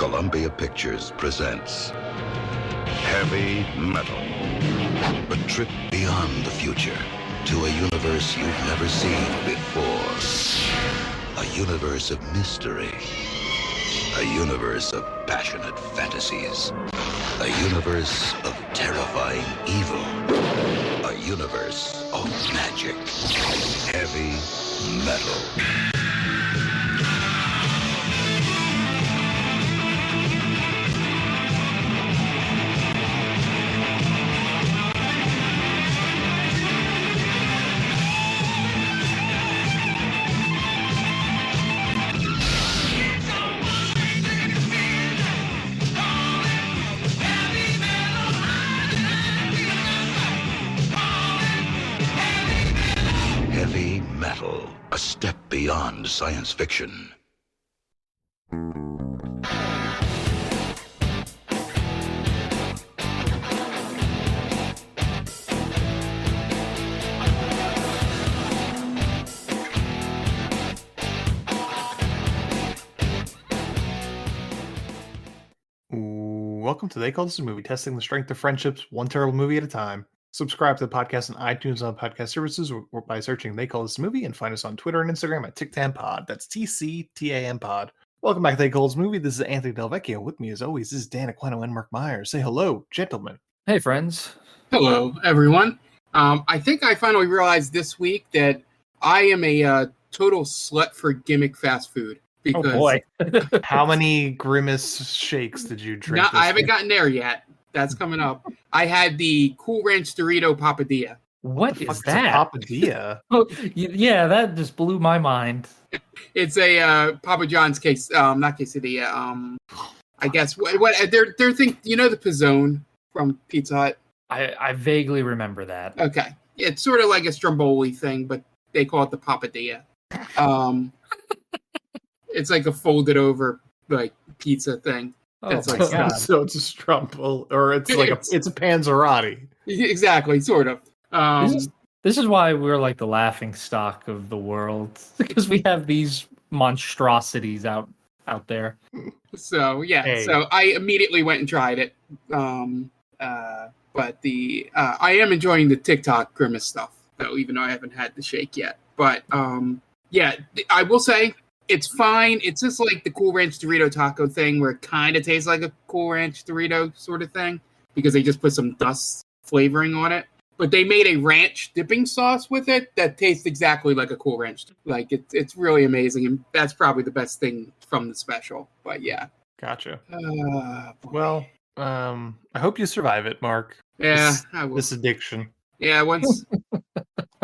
Columbia Pictures presents Heavy Metal. A trip beyond the future to a universe you've never seen before. A universe of mystery. A universe of passionate fantasies. A universe of terrifying evil. A universe of magic. Heavy Metal. Heavy Metal, a step beyond science fiction. Welcome to They Call This a Movie, testing the strength of friendships one terrible movie at a time. Subscribe to the podcast on iTunes and podcast services or by searching They Call This a Movie, and find us on Twitter and Instagram at TicTamPod. That's TCTAM Pod. Welcome back to They Call This a Movie. This is Anthony Del Vecchio. With me, as always, this is Dan Aquino and Mark Myers. Say hello, gentlemen. Hey, friends. Hello, everyone. I think I finally realized this week that I am a total slut for gimmick fast food. Because Oh boy. How many Grimace shakes did you drink? I haven't gotten there yet. That's coming up. I had the Cool Ranch Dorito Papadilla. What is Fuck's a that? Papadilla? Oh, yeah, that just blew my mind. It's a Papa John's case, not quesadilla. I guess what they're think the Pizzone from Pizza Hut. I vaguely remember that. Okay, it's sort of like a Stromboli thing, but they call it the Papadilla. It's like a folded over like pizza thing. Oh, It's my like- God. So it's a Strumpel, or it's like it's a Panzerotti. Exactly, sort of. This is why we're like the laughing stock of the world, because we have these monstrosities out there. So yeah, Hey. so I immediately went and tried it. But I am enjoying the TikTok Grimace stuff, though, even though I haven't had the shake yet. But I will say it's fine. It's just like the Cool Ranch Dorito taco thing, where it kind of tastes like a Cool Ranch Dorito sort of thing, because they just put some dust flavoring on it. But they made a ranch dipping sauce with it that tastes exactly like a Cool Ranch. Like it's really amazing, and that's probably the best thing from the special. But yeah. Gotcha. Boy. Well, I hope you survive it, Mark. Yeah, This, I will. this addiction. Yeah,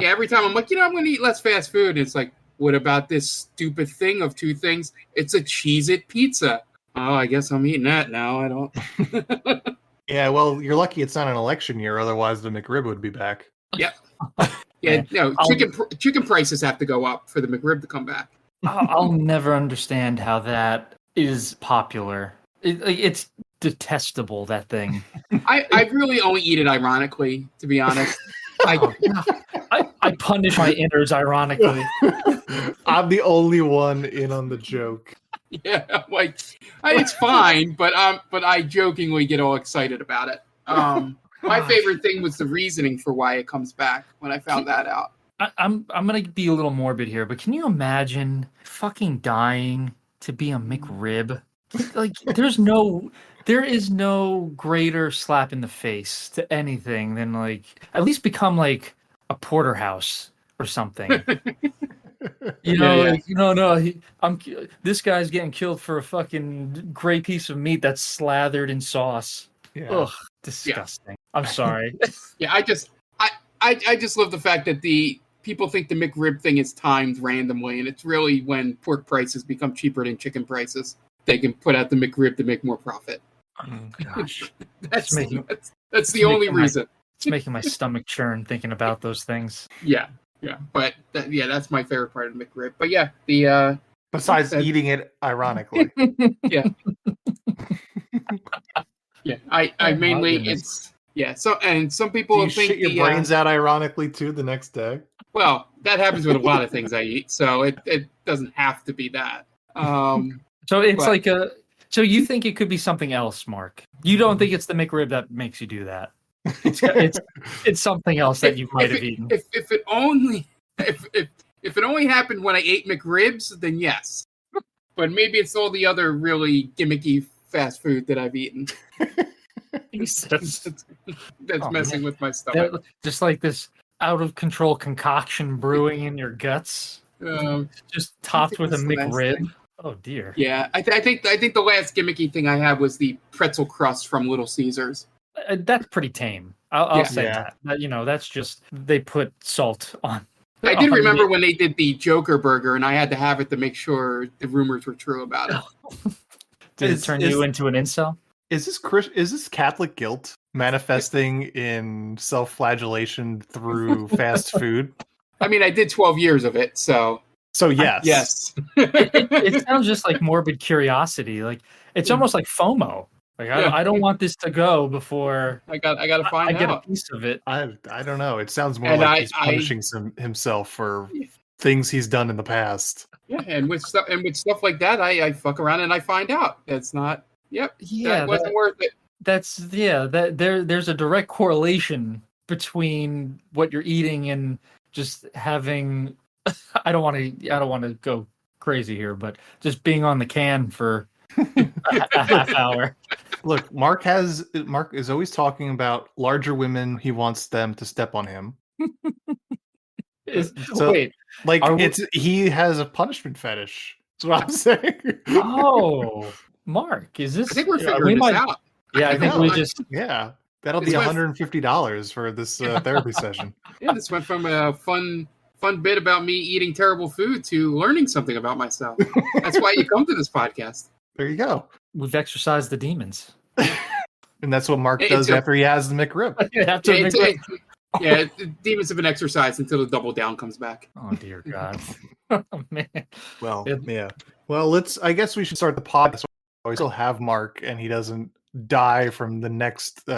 every time I'm like, I'm going to eat less fast food. And it's like, what about this stupid thing of two things? It's a Cheez-It pizza. Oh, I guess I'm eating that now. I don't. Yeah, well, you're lucky it's not an election year. Otherwise, the McRib would be back. Yeah, no, chicken prices have to go up for the McRib to come back. I'll never understand how that is popular. It's detestable, that thing. I really only eat it ironically, to be honest. I punish my innards ironically. I'm the only one in on the joke. Yeah, like it's fine, but I jokingly get all excited about it. My favorite thing was the reasoning for why it comes back when I found that out. I'm gonna be a little morbid here, but can you imagine fucking dying to be a McRib? Like, there is no greater slap in the face to anything than like at least become like a porterhouse or something. This guy's getting killed for a fucking gray piece of meat that's slathered in sauce. Yeah. Ugh, disgusting. I'm sorry. Yeah, I just love the fact that the people think the McRib thing is timed randomly, and it's really when pork prices become cheaper than chicken prices, they can put out the McRib to make more profit. Oh, gosh. That's It's the only making my- reason. It's making my stomach churn thinking about those things. Yeah. But that's my favorite part of McRib. But yeah, the Besides eating it ironically. yeah. Yeah, I mainly goodness. So and some people Do you think shit your brains out ironically too the next day? Well, that happens with a lot of things I eat, so it doesn't have to be that. So it's But- So you think it could be something else, Mark? You don't think it's the McRib that makes you do that? It's something else that you might have eaten. If it only if it only happened when I ate McRibs, then yes. But maybe it's all the other really gimmicky fast food that I've eaten Jesus. that's messing with my stomach. Just like this out of control concoction brewing in your guts, just topped with a McRib. Oh dear. Yeah, I think the last gimmicky thing I had was the pretzel crust from Little Caesars. That's pretty tame. I'll say that. That's just they put salt on. I did remember when they did the Joker burger, and I had to have it to make sure the rumors were true about it. Did it turn you into an incel? Is this Catholic guilt manifesting in self-flagellation through fast food? I mean, I did 12 years of it, so yes. Yes. It sounds just like morbid curiosity. Like it's almost like FOMO. Like I don't want this to go before I got to find out. I get a piece of it. I don't know. It sounds more like he's punishing himself for things he's done in the past. Yeah, and with stuff like that, I fuck around and I find out that's not. Yep. Yeah, that wasn't worth it. There's a direct correlation between what you're eating and just having. I don't want to go crazy here, but just being on the can for a half hour. Look, Mark is always talking about larger women. He wants them to step on him. He has a punishment fetish. That's what I'm saying. Oh, Mark, is this? I think we're figuring this out. Yeah, I think we just. Yeah, that'll be $150 for this therapy session. Yeah, this went from a fun bit about me eating terrible food to learning something about myself. That's why you come to this podcast. There you go. We've exorcised the demons. And that's what Mark does after he has the McRib. Yeah, the demons have been exorcised until the double down comes back. Oh, dear God. Oh, man. Well, yeah. Well, I guess we should start the podcast. We still have Mark, and he doesn't die from the next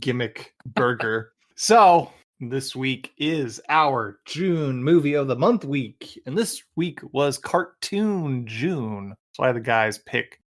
gimmick burger. So, this week is our June movie of the month week. And this week was Cartoon June. So I had the guys pick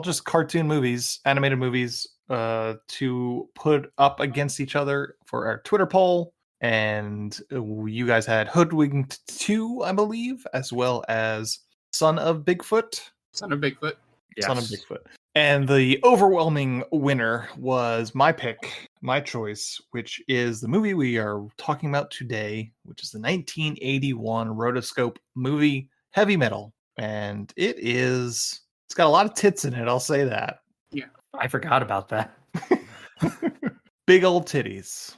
just cartoon movies, animated movies, to put up against each other for our Twitter poll. And you guys had Hoodwinked 2, I believe, as well as Son of Bigfoot. Son of Bigfoot. Yes. Son of Bigfoot. And the overwhelming winner was my pick, my choice, which is the movie we are talking about today, which is the 1981 rotoscope movie Heavy Metal. And it's got a lot of tits in it, I'll say that. Yeah. I forgot about that. Big old titties.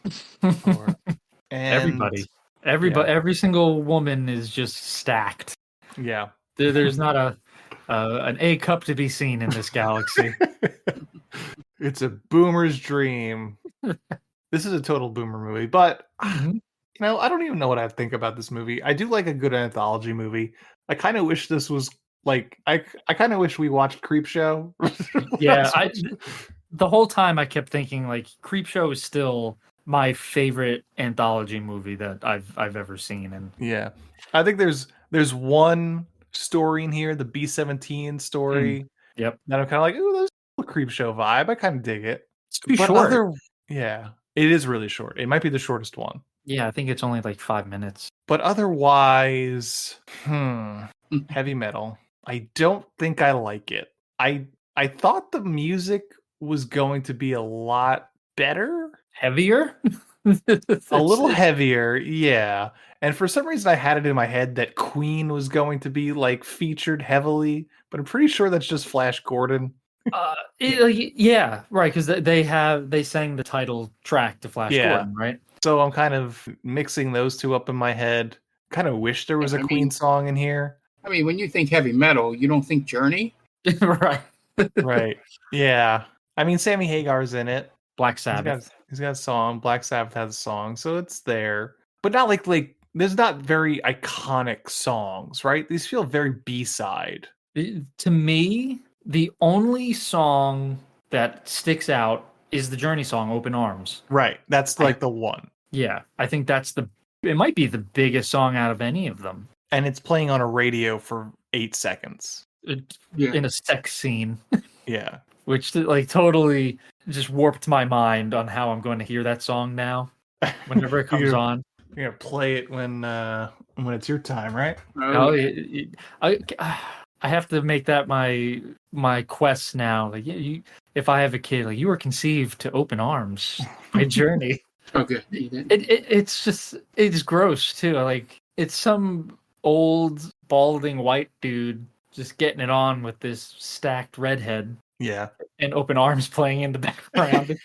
Everybody. Every single woman is just stacked. Yeah. There's not an A cup to be seen in this galaxy. It's a boomer's dream. This is a total boomer movie, but I don't even know what I think about this movie. I do like a good anthology movie. I kind of wish this was like I kind of wish we watched Creepshow. Yeah, the whole time I kept thinking like Creepshow is still my favorite anthology movie that I've ever seen. And yeah, I think there's one story in here, the B-17 story. Yep. That I'm kind of like, ooh, there's a Creepshow vibe. I kind of dig it. It's too short. Yeah, it is really short. It might be the shortest one. Yeah, I think it's only like 5 minutes. But otherwise, Heavy Metal. I don't think I like it. I thought the music was going to be a lot better. Heavier? A little heavier, yeah. And for some reason I had it in my head that Queen was going to be like featured heavily, but I'm pretty sure that's just Flash Gordon. Yeah, right, because they sang the title track to Flash Gordon, right? So I'm kind of mixing those two up in my head. Kind of wish there was a Queen song in here. I mean, when you think heavy metal, you don't think Journey? Right. Right. Yeah. I mean, Sammy Hagar's in it. Black Sabbath. He's got a song. Black Sabbath has a song, so it's there. But not like there's not very iconic songs, right? These feel very B-side. To me, the only song that sticks out is the Journey song, Open Arms. Right. That's like the one. Yeah. I think it might be the biggest song out of any of them. And it's playing on a radio for 8 seconds. In a sex scene. Yeah. which like totally just warped my mind on how I'm going to hear that song now whenever it comes You're on. gonna play it when it's your time, right? Oh, I I have to make that my quest now. Like if I have a kid, like you were conceived to open arms, my journey. Okay. It's gross too. Like it's some old balding white dude just getting it on with this stacked redhead Yeah. and open arms playing in the background.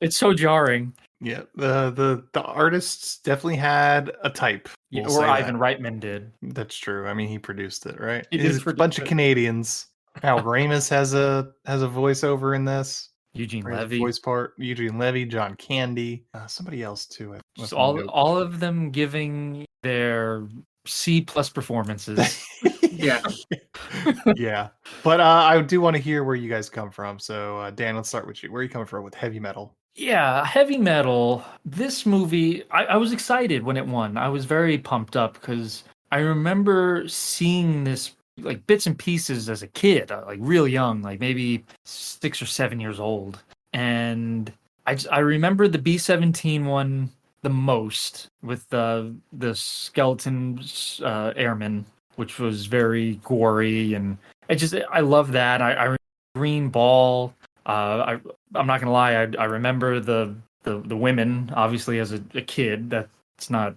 It's so jarring. Yeah. The artists definitely had a type. Yeah, We'll or say Ivan that. Reitman did. That's true. I mean, he produced it, right? He It's did a produce bunch of it. Canadians. Al Ramis has a voiceover in this. Eugene Or his Levy. voice part. Eugene Levy, John Candy, somebody else too. With Just some note. all of them giving their C plus performances. Yeah. Yeah. But I do want to hear where you guys come from. So Dan, let's start with you. Where are you coming from with heavy metal? Yeah, heavy metal. This movie, I was excited when it won. I was very pumped up because I remember seeing this like bits and pieces as a kid, like real young, like maybe 6 or 7 years old. And I remember the B-17 one the most with the skeleton airmen, which was very gory, and I love that. I Green Ball. I'm not gonna lie. I remember the women obviously as a kid. That's not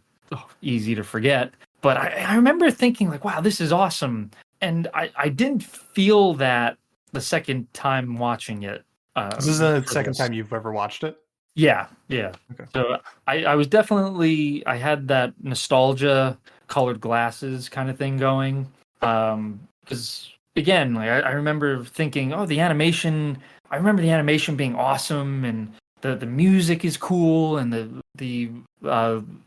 easy to forget. But I remember thinking like, wow, this is awesome. And I didn't feel that the second time watching it. This is the second this. time you've ever watched it? Yeah. Okay. So I was definitely I had that nostalgia, colored glasses kind of thing going. Because again, like I remember thinking, oh, the animation. I remember the animation being awesome, and the music is cool, and the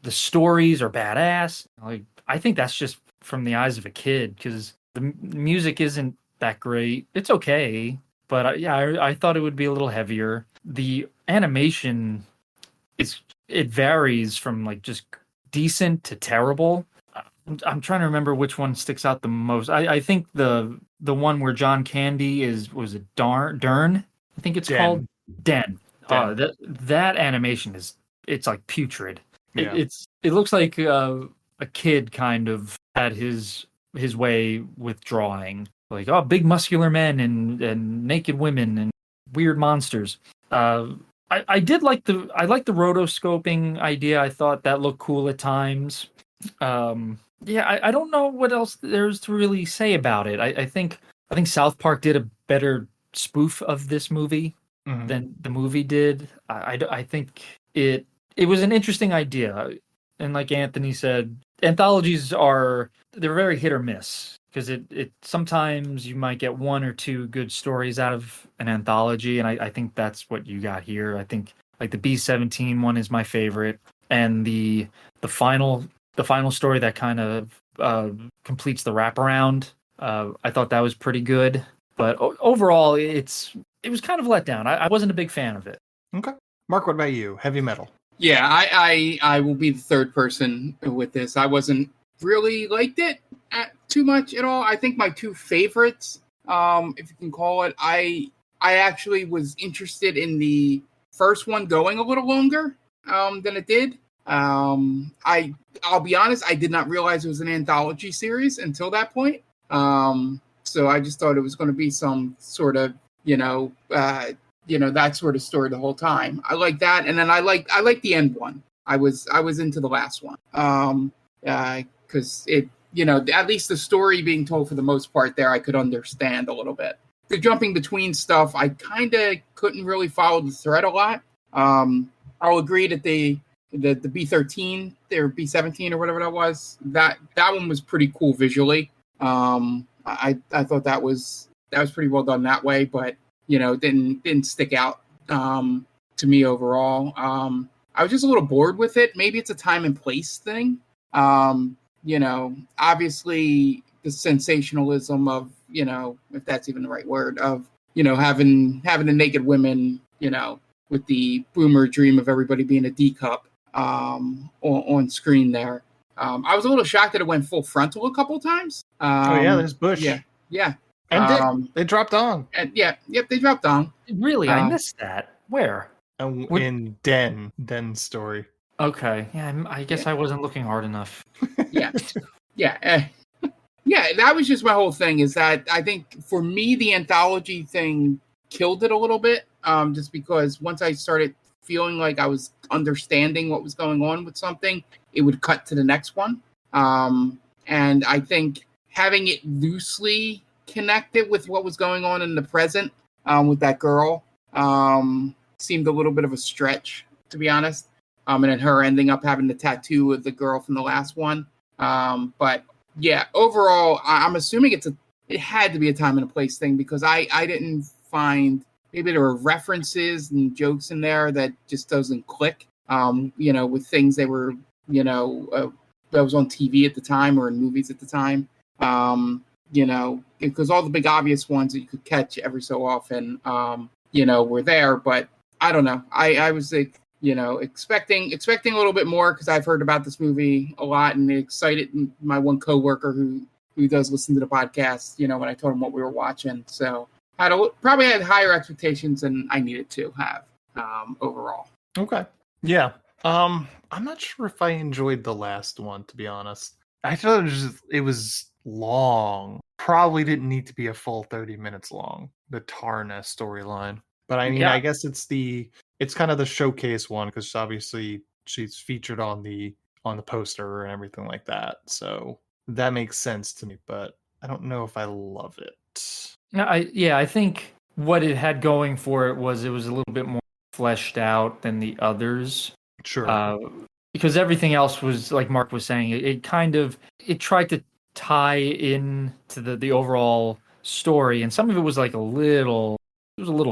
stories are badass. Like I think that's just from the eyes of a kid because the music isn't that great. It's okay, but I thought it would be a little heavier. The animation it varies from like just decent to terrible. I'm trying to remember which one sticks out the most. I think the one where John Candy was it Dern? I think it's Den. called Den. Den. That animation it's like putrid. Yeah. It looks like a kid kind of had his way with drawing, like big muscular men and naked women and weird monsters. I did like the rotoscoping idea. I thought that looked cool at times. I don't know what else there's to really say about it. I think South Park did a better spoof of this movie than the movie did. I think it was an interesting idea, and like Anthony said, anthologies they're very hit or miss because it sometimes you might get one or two good stories out of an anthology, and I think that's what you got here. I think like the B-17 one is my favorite, and the final story that kind of completes the wraparound. I thought that was pretty good, but overall, it was kind of let down. I wasn't a big fan of it. Okay, Mark, what about you? Heavy metal. Yeah, I will be the third person with this. I wasn't really liked it too much at all. I think my two favorites, if you can call it, I actually was interested in the first one going a little longer than it did. I'll be honest, I did not realize it was an anthology series until that point. So I just thought it was going to be some sort of, that sort of story the whole time. I like that, and then I like the end one. I was into the last one. Because it, at least the story being told for the most part there, I could understand a little bit. The jumping between stuff, I kind of couldn't really follow the thread a lot. I'll agree that the B-13 or B-17 or whatever that was, that one was pretty cool visually. I thought that was pretty well done that way, but didn't stick out to me overall. I was just a little bored with it. Maybe it's a time and place thing. Obviously the sensationalism of, if that's even the right word, of, having the naked women, with the boomer dream of everybody being a D cup on screen there. I was a little shocked that it went full frontal a couple times. There's Bush. Yeah. And they dropped on. And they dropped on. Really, I missed that. Where? In Den's story. Okay, yeah, I guess I wasn't looking hard enough. Yeah, yeah, that was just my whole thing. Is that I think for me the anthology thing killed it a little bit. Just because once I started feeling like I was understanding what was going on with something, it would cut to the next one. And I think having it loosely connected with what was going on in the present with that girl seemed a little bit of a stretch, to be honest. And then her ending up having the tattoo of the girl from the last one. But yeah, overall, I'm assuming it had to be a time and a place thing, because I didn't find, maybe there were references and jokes in there that just doesn't click, with things they were, that was on TV at the time or in movies at the time. Because all the big obvious ones that you could catch every so often, were there. But I don't know. I was like, expecting a little bit more, because I've heard about this movie a lot, and it excited my one coworker who does listen to the podcast, when I told him what we were watching. So I probably had higher expectations than I needed to have overall. Okay. Yeah. I'm not sure if I enjoyed the last one, to be honest. I thought it was long. Probably didn't need to be a full 30 minutes long, the Tarna storyline. But I mean, I guess it's kind of the showcase one, because obviously she's featured on the poster and everything like that. So that makes sense to me, but I don't know if I love it. I think what it had going for it was a little bit more fleshed out than the others. Sure. Because everything else was, like Mark was saying, it tried to tie in to the overall story, and some of it was like a little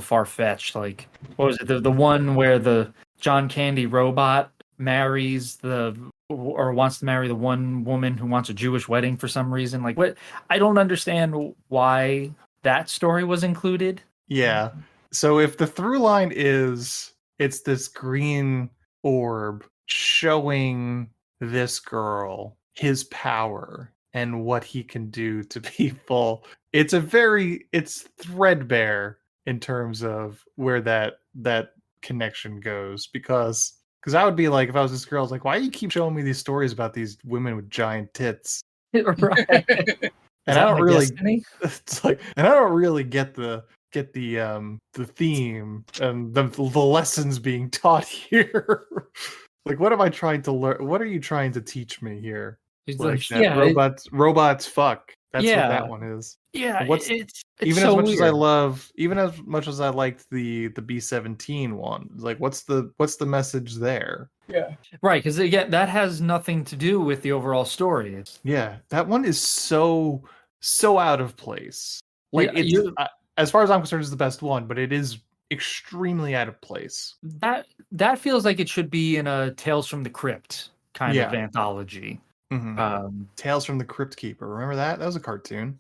far-fetched. Like, what was it, the one where the John Candy robot marries or wants to marry the one woman who wants a Jewish wedding for some reason? Like, what? I don't understand why that story was included. Yeah. So if the through line is it's this green orb showing this girl his power and what he can do to people, it's threadbare in terms of where that connection goes, because I would be like, if I was this girl, I was like, why do you keep showing me these stories about these women with giant tits? Right. And I don't really it's like, and I don't really get the theme and the lessons being taught here. Like, what am I trying to learn? What are you trying to teach me here? It's Like like, that robots fuck. That's what that one is. Yeah, it's even as so much weird. as much as I liked the B-17 one. Like, what's the message there? Yeah. Right, because again, that has nothing to do with the overall story. That one is so out of place. Like, as far as I'm concerned, it's the best one, but it is extremely out of place. That feels like it should be in a Tales from the Crypt kind of anthology. Mm-hmm. Tales from the Crypt Keeper. Remember that? That was a cartoon.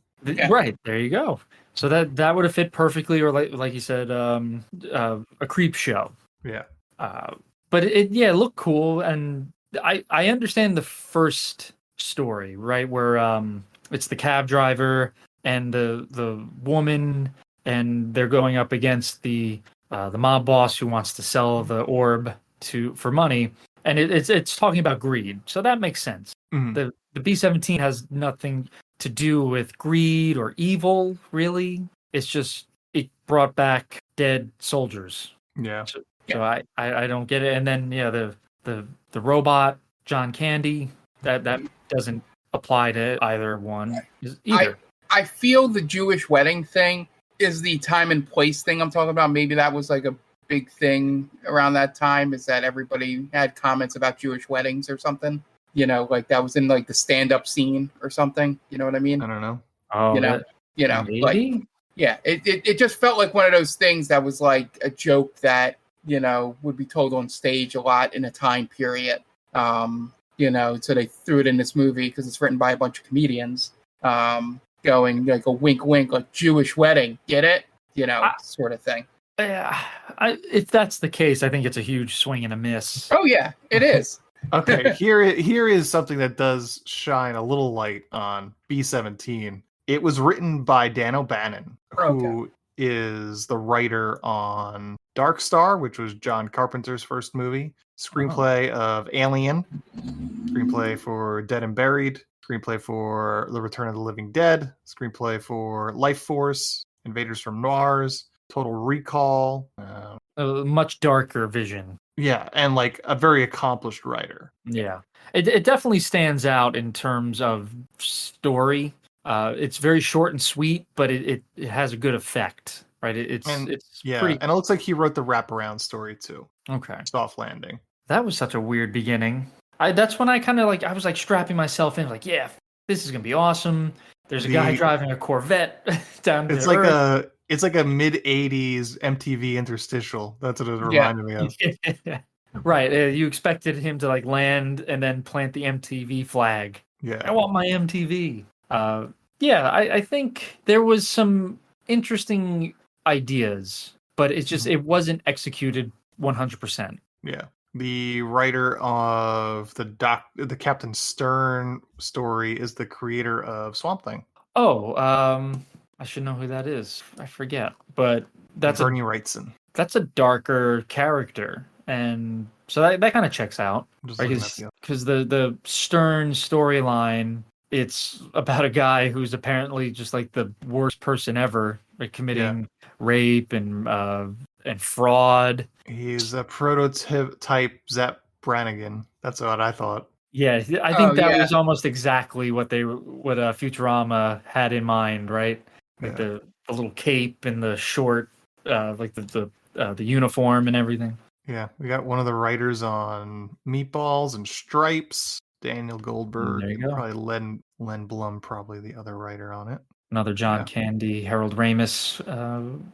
Right, there you go. So that would have fit perfectly, or like you said, a creep show. Yeah. But it looked cool, and I understand the first story, right, where it's the cab driver and the woman, and they're going up against the mob boss who wants to sell the orb for money, and it's talking about greed, so that makes sense. Mm-hmm. The B-17 has nothing to do with greed or evil, really. It's just it brought back dead soldiers. Yeah. So I don't get it. And then the robot John Candy, that doesn't apply to either one either. I feel the Jewish wedding thing is the time and place thing I'm talking about. Maybe that was like a big thing around that time, is that everybody had comments about Jewish weddings or something. Like that was in like the stand-up scene or something. You know what I mean? I don't know. Oh, maybe? Like, yeah, it just felt like one of those things that was like a joke that, would be told on stage a lot in a time period. So they threw it in this movie because it's written by a bunch of comedians, going like a wink, wink, like Jewish wedding, get it? Sort of thing. If that's the case, I think it's a huge swing and a miss. Oh yeah, it is. Okay, here is something that does shine a little light on B-17. It was written by Dan O'Bannon, Okay. who is the writer on Dark Star, which was John Carpenter's first movie, screenplay of Alien, screenplay for Dead and Buried, screenplay for The Return of the Living Dead, screenplay for Life Force, Invaders from Mars, Total Recall. A much darker vision. Yeah, and like a very accomplished writer. Yeah, it definitely stands out in terms of story. It's very short and sweet, but it has a good effect, right? It's Yeah, pretty and it looks like he wrote the wraparound story too. okay. Soft Landing. That was such a weird beginning. That's when I kind of like I was like strapping myself in, like, yeah, this is gonna be awesome. There's a guy driving a Corvette down to Earth. It's like a mid '80s MTV interstitial. That's what it reminded me of. Right. You expected him to like land and then plant the MTV flag. Yeah. I want my MTV. Yeah, I think there was some interesting ideas, but it's just it wasn't executed 100%. Yeah. The writer of the Captain Stern story is the creator of Swamp Thing. Oh, I should know who that is. I forget, but that's Bernie Wrightson. That's a darker character, and so that kind of checks out. Because the Stern storyline, it's about a guy who's apparently just like the worst person ever, like committing rape and fraud. He's a prototype Zap Brannigan. That's what I thought. Yeah, I think that was almost exactly what Futurama had in mind, right? Like the little cape and the short, like the uniform and everything. Yeah, we got one of the writers on Meatballs and Stripes, Daniel Goldberg. There you go. Probably Len Blum, probably the other writer on it. Another John Candy, Harold Ramis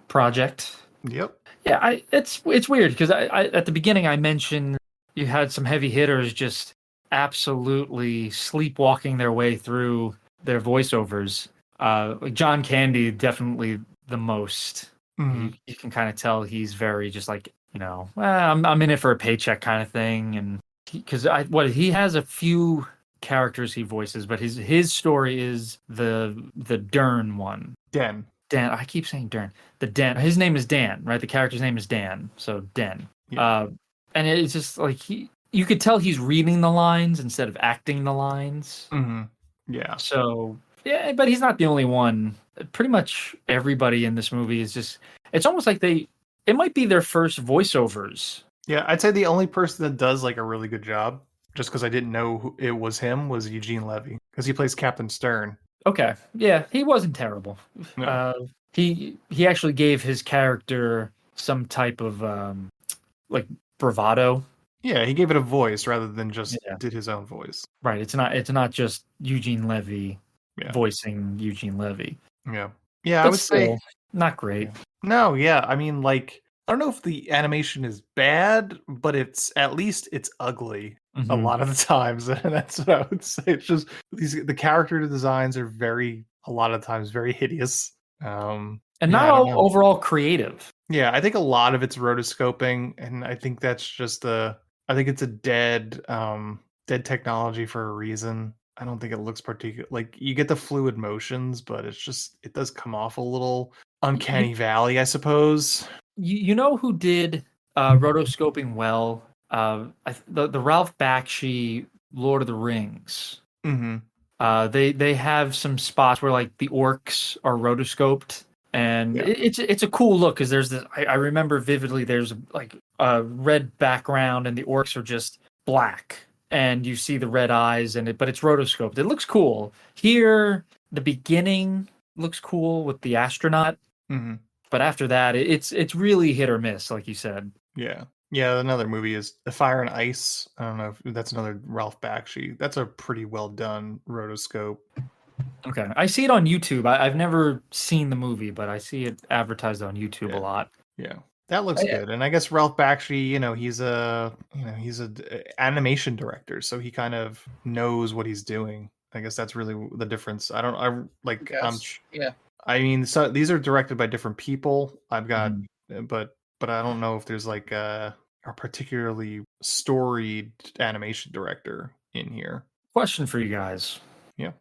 project. Yep. Yeah, it's weird because I at the beginning I mentioned you had some heavy hitters just absolutely sleepwalking their way through their voiceovers. Like John Candy, definitely the most. Mm-hmm. You can kind of tell he's very just like, I'm in it for a paycheck kind of thing, and because he has a few characters he voices, but his story is the Dern one. Dan. I keep saying Dern. His name is Dan, right? The character's name is Dan, so Dan. Yeah. And it's just like you could tell he's reading the lines instead of acting the lines. Mm-hmm. Yeah. So yeah, but he's not the only one. Pretty much everybody in this movie is just. It's almost like it might be their first voiceovers. Yeah, I'd say the only person that does like a really good job, just because I didn't know it was him, was Eugene Levy, because he plays Captain Stern. Okay, yeah, he wasn't terrible. No. He actually gave his character some type of like bravado. Yeah, he gave it a voice rather than just did his own voice. Right. It's not just Eugene Levy voicing Eugene Levy. Yeah. Yeah, but I would say not great. No, yeah. I mean, like, I don't know if the animation is bad, but it's ugly a lot of the times, and that's what I would say. It's just the character designs are a lot of times very hideous. And not all overall creative. Yeah, I think a lot of it's rotoscoping, and I think that's just I think it's a dead technology for a reason. I don't think it looks particular. Like, you get the fluid motions, but it does come off a little uncanny valley, I suppose. You know who did rotoscoping well? The Ralph Bakshi Lord of the Rings. Mm-hmm. They have some spots where like the orcs are rotoscoped, and it's a cool look because there's this. I remember vividly. There's like a red background, and the orcs are just black, and you see the red eyes, but it's rotoscoped. It looks cool. Here, the beginning looks cool with the astronaut, but after that, it's really hit or miss, like you said. Yeah. Yeah, another movie is The Fire and Ice. I don't know if that's another Ralph Bakshi. That's a pretty well done rotoscope. Okay. I see it on YouTube. I've never seen the movie, but I see it advertised on YouTube a lot. Yeah. That looks good. And I guess Ralph Bakshi, he's a animation director, so he kind of knows what he's doing. I guess that's really the difference. I mean, so these are directed by different people. I've got but I don't know if there's like a particularly storied animation director in here. Question for you guys. Yeah.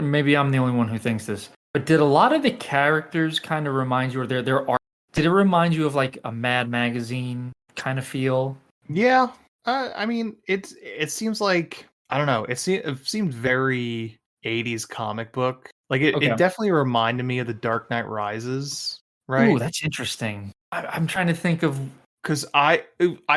Maybe I'm the only one who thinks this. But did a lot of the characters kind of remind you, or their art? Did it remind you of like a Mad Magazine kind of feel? Yeah, I mean, it seems like I don't know. It seemed very 80s comic book. Like Okay. it definitely reminded me of The Dark Knight Rises, Ooh, right? that's interesting. I'm trying to think of. Because I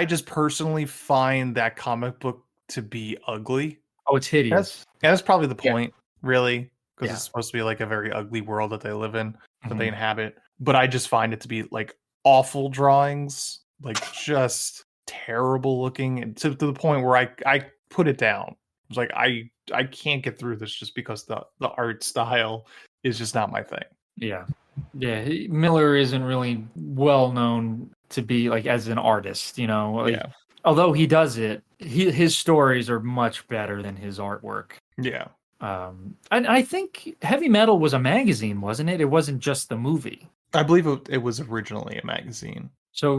just personally find that comic book to be ugly. Oh, it's hideous. That's probably the Yeah. point, really, because Yeah. it's supposed to be like a very ugly world that they live in, that they Mhm. inhabit. But I just find it to be like awful drawings, like just terrible looking, and to the point where I put it down. It's like I can't get through this just because the art style is just not my thing. Yeah. Yeah. Miller isn't really well known to be like as an artist, you know. Like, Yeah. although he does it, his stories are much better than his artwork. Yeah. And I think Heavy Metal was a magazine, wasn't it? It wasn't just the movie. I believe it was originally a magazine. So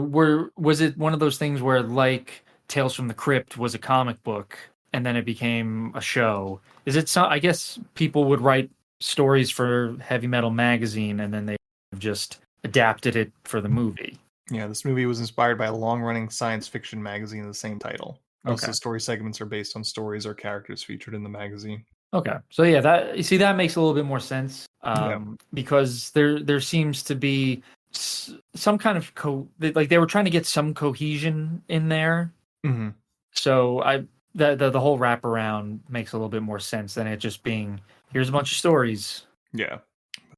was it one of those things where like Tales from the Crypt was a comic book and then it became a show? Is it I guess people would write stories for Heavy Metal magazine and then they just adapted it for the movie. Yeah, this movie was inspired by a long-running science fiction magazine of the same title. Most of Okay. the story segments are based on stories or characters featured in the magazine. Okay. So yeah, that you see that makes a little bit more sense. Yeah. Because there seems to be some kind of like they were trying to get some cohesion in there. Mm-hmm. So the whole wraparound makes a little bit more sense than it just being here's a bunch of stories. Yeah.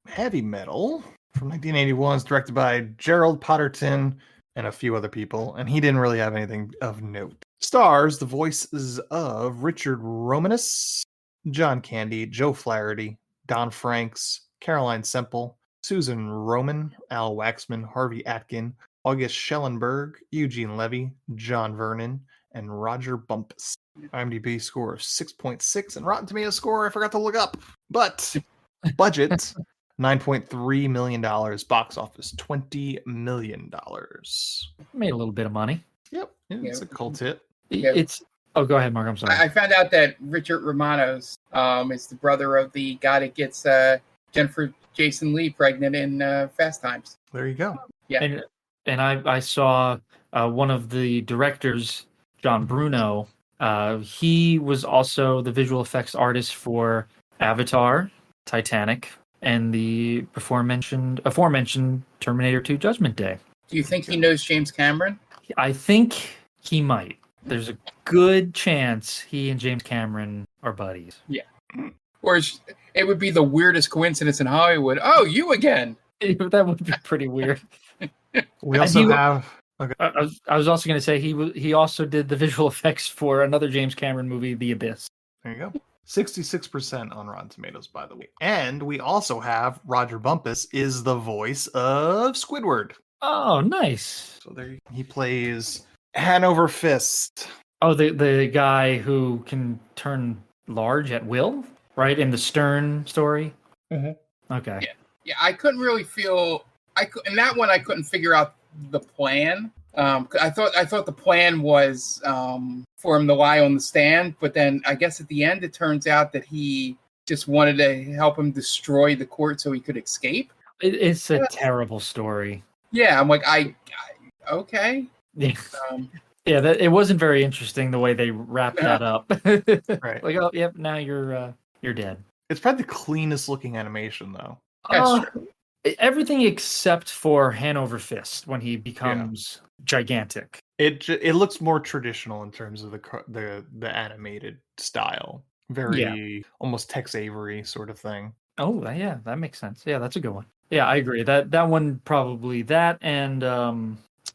Heavy Metal from 1981 is directed by Gerald Potterton and a few other people, and he didn't really have anything of note. Stars the voices of Richard Romanus, John Candy, Joe Flaherty, Don Franks, Caroline Semple, Susan Roman, Al Waxman, Harvey Atkin, August Schellenberg, Eugene Levy, John Vernon, and Roger Bumpus. IMDb score of 6.6 and Rotten Tomatoes score I forgot to look up. But budget $9.3 million, box office $20 million. Made a little bit of money. Yep, it's a cult hit. Yeah. It's go ahead, Mark. I'm sorry. I found out that Richard Romanos is the brother of the guy that gets Jennifer Jason Leigh pregnant in Fast Times. There you go. Yeah. And I saw one of the directors, John Bruno. He was also the visual effects artist for Avatar, Titanic, and the aforementioned Terminator 2 Judgment Day. Do you think he knows James Cameron? I think he might. There's a good chance he and James Cameron are buddies. Or it would be the weirdest coincidence in Hollywood. Oh, you again. That would be pretty weird. We also have... I was also going to say he also did the visual effects for another James Cameron movie, The Abyss. There you go. 66% on Rotten Tomatoes, by the way. And we also have Roger Bumpus is the voice of Squidward. Oh, nice. So there he plays Hanover Fist. Oh, the guy who can turn large at will, right? In the Stern story. Mm-hmm. Okay. Yeah, I couldn't really feel. In that one, I couldn't figure out the plan. I thought the plan was for him to lie on the stand, but then I guess at the end it turns out that he just wanted to help him destroy the court so he could escape. It's a terrible story. Yeah, I'm like, okay. Yeah. Yeah, it wasn't very interesting the way they wrapped that up. Right. Like, oh, yep, now you're dead. It's probably the cleanest looking animation, though. That's true. Everything except for Hanover Fist when he becomes gigantic. It looks more traditional in terms of the animated style. Very almost Tex Avery sort of thing. Oh, yeah, that makes sense. Yeah, that's a good one. Yeah, I agree. That one probably that and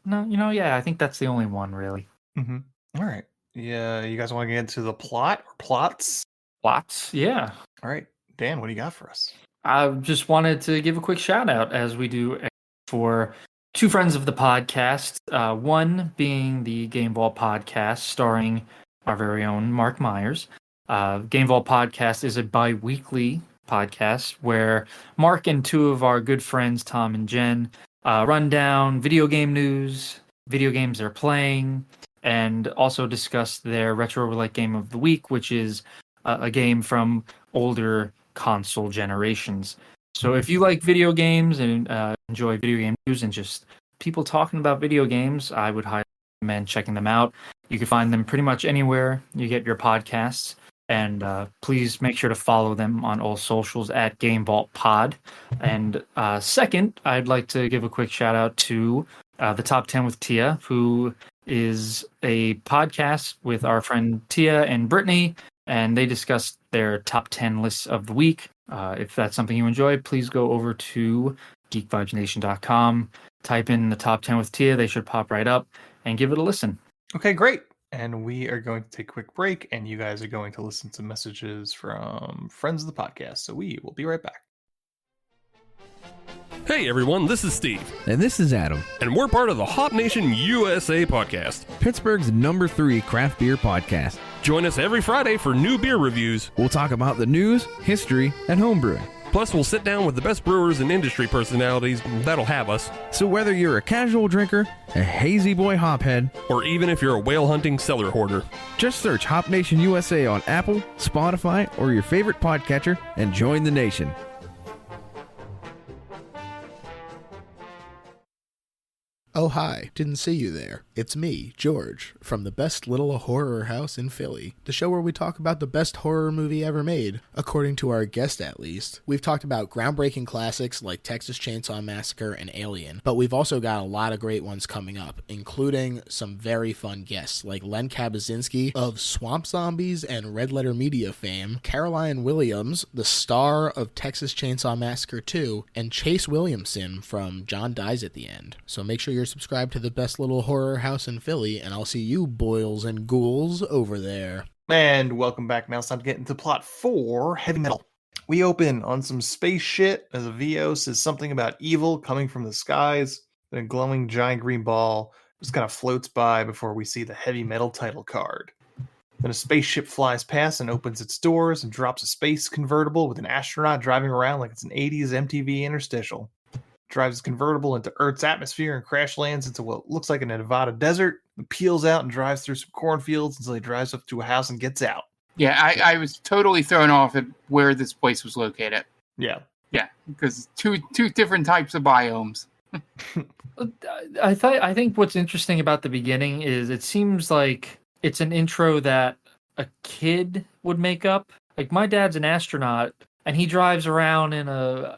no, I think that's the only one really. Mm-hmm. All right. Yeah, you guys want to get into the plot or plots? Plots, yeah. All right, Dan, what do you got for us? I just wanted to give a quick shout out as we do for two friends of the podcast. One being the Game Vault podcast starring our very own Mark Myers. Game Vault podcast is a bi-weekly podcast where Mark and two of our good friends, Tom and Jen, run down video game news, video games they're playing, and also discuss their retro roulette game of the week, which is a game from older console generations. So if you like video games and enjoy video game news and just people talking about video games, I would highly recommend checking them out. You can find them pretty much anywhere you get your podcasts. And please make sure to follow them on all socials at Game Vault Pod. And second, I'd like to give a quick shout out to the Top 10 with Tia, who is a podcast with our friend Tia and Brittany, and they discuss their top 10 lists of the week. If that's something you enjoy, please go over to geekvibesnation.com, type in the Top 10 with Tia. They should pop right up, and give it a listen. Okay, great. And we are going to take a quick break, and you guys are going to listen to messages from friends of the podcast. So we will be right back. Hey everyone, this is Steve. And this is Adam. And we're part of the Hop Nation USA podcast, Pittsburgh's #3 craft beer podcast. Join us every Friday for new beer reviews. We'll talk about the news, history, and homebrewing. Plus, we'll sit down with the best brewers and industry personalities that'll have us. So whether you're a casual drinker, a hazy boy hophead, or even if you're a whale hunting cellar hoarder, just search Hop Nation USA on Apple, Spotify, or your favorite podcatcher and join the nation. Oh, hi, didn't see you there. It's me, George, from the best little horror house in Philly, the show where we talk about the best horror movie ever made, according to our guest at least. We've talked about groundbreaking classics like Texas Chainsaw Massacre and Alien, but we've also got a lot of great ones coming up, including some very fun guests like Len Kabaczynski of Swamp Zombies and Red Letter Media fame, Caroline Williams, the star of Texas Chainsaw Massacre 2, and Chase Williamson from John Dies at the End. So make sure you're subscribed to the best little horror house in Philly, and I'll see you boils and ghouls over there. And welcome back. Now it's time to get into plot 4, Heavy Metal. We open on some space shit as a VO says something about evil coming from the skies. Then a glowing giant green ball just kind of floats by before we see the Heavy Metal title card. Then a spaceship flies past and opens its doors and drops a space convertible with an astronaut driving around like it's an 80s MTV interstitial. Drives his convertible into Earth's atmosphere and crash lands into what looks like a Nevada desert, and peels out and drives through some cornfields until he drives up to a house and gets out. Yeah, I was totally thrown off at where this place was located. Yeah. Yeah, because two different types of biomes. I think what's interesting about the beginning is it seems like it's an intro that a kid would make up. Like, my dad's an astronaut, and he drives around in a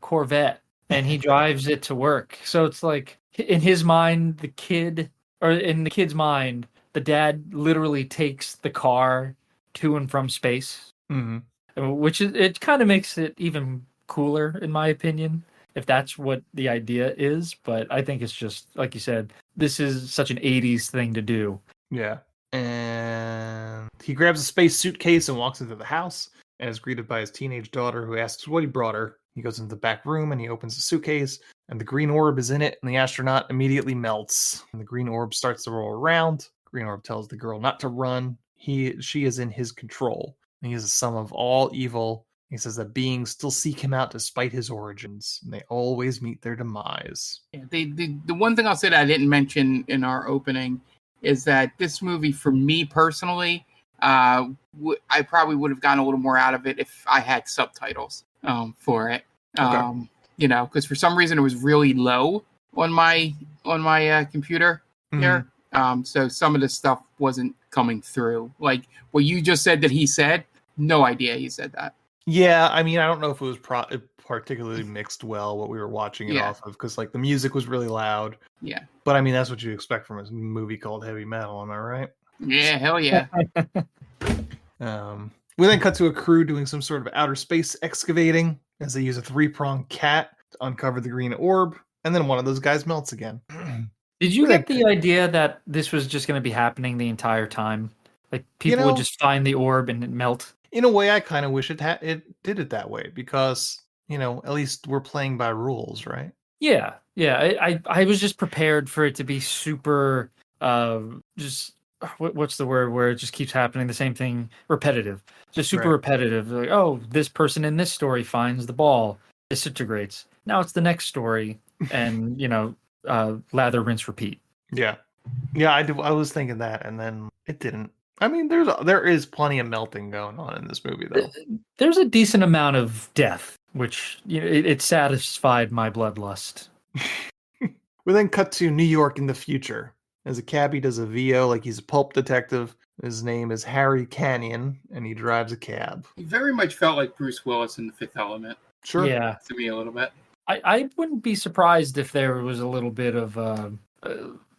Corvette. And he drives it to work. So it's like, in his mind, the kid's mind, the dad literally takes the car to and from space. Mm-hmm. Which it kind of makes it even cooler, in my opinion, if that's what the idea is. But I think it's just, like you said, this is such an 80s thing to do. Yeah. And he grabs a space suitcase and walks into the house and is greeted by his teenage daughter, who asks what he brought her. He goes into the back room and he opens the suitcase, and the green orb is in it, and the astronaut immediately melts. And the green orb starts to roll around. Green orb tells the girl not to run. She is in his control. And he is the sum of all evil. He says that beings still seek him out despite his origins, and they always meet their demise. Yeah, the one thing I'll say that I didn't mention in our opening is that this movie, for me personally, I probably would have gotten a little more out of it if I had subtitles for it. Okay. Because for some reason it was really low on my computer here. So some of the stuff wasn't coming through. Like what you just said that he said, no idea he said that. Yeah, I mean, I don't know if it was particularly mixed well what we were watching it off of, because like the music was really loud. Yeah. But I mean, that's what you expect from a movie called Heavy Metal, am I right? Yeah, hell yeah. We then cut to a crew doing some sort of outer space excavating as they use a 3-pronged cat to uncover the green orb, and then one of those guys melts again. Did you get the idea that this was just going to be happening the entire time? Like people would just find the orb and it melt? In a way, I kind of wish it did it that way, because, at least we're playing by rules, right? Yeah. I was just prepared for it to be super, what's the word where it just keeps happening, the same thing, repetitive. Just super repetitive. Like, oh, this person in this story finds the ball, disintegrates. Now it's the next story, and, lather, rinse, repeat. Yeah. Yeah, I was thinking that, and then it didn't. I mean, there is plenty of melting going on in this movie, though. There's a decent amount of death. which it satisfied my bloodlust. We then cut to New York in the future. As a cabbie does a VO like he's a pulp detective. His name is Harry Canyon, and he drives a cab. He very much felt like Bruce Willis in The Fifth Element. Sure. Yeah. To me, a little bit. I wouldn't be surprised if there was a little bit of